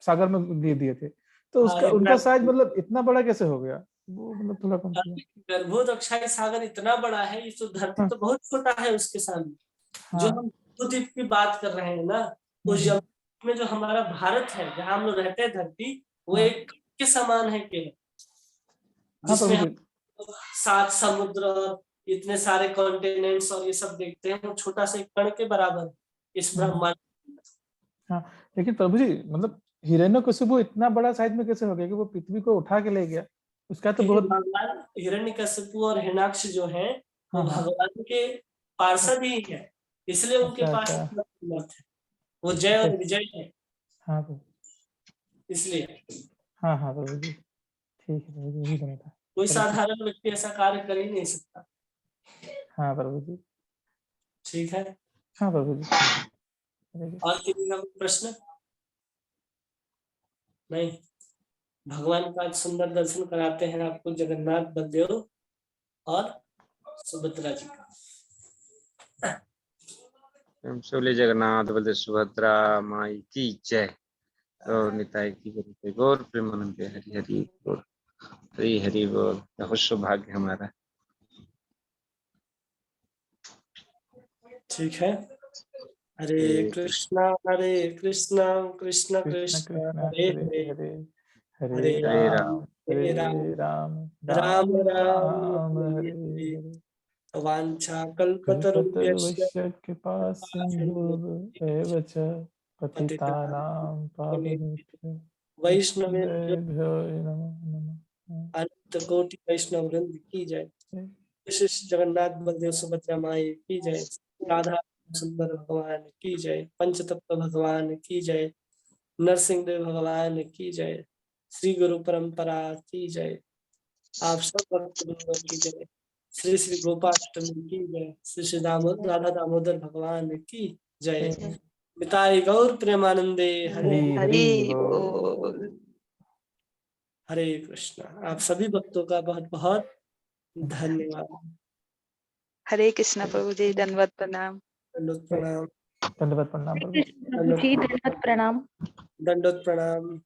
सागर में दे दिए थे, तो हाँ, उसका उनका साइज exactly। मतलब इतना बड़ा कैसे हो गया? वो मतलब थोड़ा कंफ्यूज। गर्भोदक्षाई सागर इतना बड़ा है, ये तो धरती हाँ तो बहुत छोटा है उसके सामने। जो हाँ। हम द्वीप की बात कर रहे हैं ना, उस हम्म। में जो हमारा भारत है, जहाँ हम लोग रहते हैं धरती, वो हाँ एक के समान है केवल, हाँ जिसमें प्रभु हम जी। 7 समुद्र और इतने सारे कॉन्टिनेंट्स और ये सब देखते हैं, वो छोटा सा एक कण के बराबर है इस हम्म। ब्रह्मांड। हाँ, लेकिन प्रभु जी मतलब हिरण्यकशिपु इतना बड़ा साइज में कैसे हो गया कि वो पृथ्वी को उठा के ले गया? उसका तो क्योंकि बहुत। भगवान हिरण्यकशिपु और हिरण्याक्ष जो हैं वो हाँ हाँ। भगवान के पार्षद ही है, इसलिए उनके अच्छा पास अच्छा इतना सामर्थ्य है, वो जय अच्छा। और विजय है, हाँ प्रभु। इसलिए हाँ हाँ प्रभु जी, ठीक है प्रभु जी, यही बना था। कोई हरे कृष्ण। साधारण व्यक्ति ऐसा कार्य कर ही नहीं सकता, हाँ प्रभु जी। ठीक है। हाँ प्रभु जी। हरे कृष्ण। और किसी का कोई प्रश्न? नहीं, भगवान का आज सुंदर दर्शन कराते हैं आपको जगन्नाथ बलदेव और सुभद्रा जी का। बोले जगन्नाथ बलदेव सुभद्रा माई की जय, और निताई की जय, गौर प्रेमानंद हरि हरि बोल, हरि हरि बोल। बहुत सौभाग्य हमारा। ठीक है, हरे कृष्णा कृष्ण कृष्ण कृष्ण कृष्ण हरे हरे हरे, हरे, हरे हरे हरे राम राम हरे राम, हरे राम, राम राम राम राम हरे हरे हरे। हरे। वाञ्छा कल्पतरुभ्यश्च कल्पतरुश्च कृपा सिन्धुर्भ्येव च पतितानां पावनेभ्यो वैष्णवेभ्यो नमो नमः। अनंत कोटि वैष्णव वृंद की जय। विशिष्ट जगन्नाथ बलदेव सुभद्रा माई की जय। राधा सुंदर भगवान की जय। पंचतत्व भगवान की जय। नरसिंह देव भगवान की जय। श्री गुरु परंपरा की जय। आप सब भक्तवृंदों की जय। श्री श्री गोपाष्टमी की जय। श्री श्री राधा दामोदर भगवान की जय। पिताई गौर प्रेमानंदे हरे हरि बोल। हरे कृष्णा। आप सभी भक्तों का बहुत बहुत धन्यवाद। हरे कृष्णा प्रभु जी, दंडवत प्रणाम। दंडोत प्रणाम। धन्यवाद, प्रणाम प्रभु। प्रभु जी, दंडवत प्रणाम। दंडोत प्रणाम।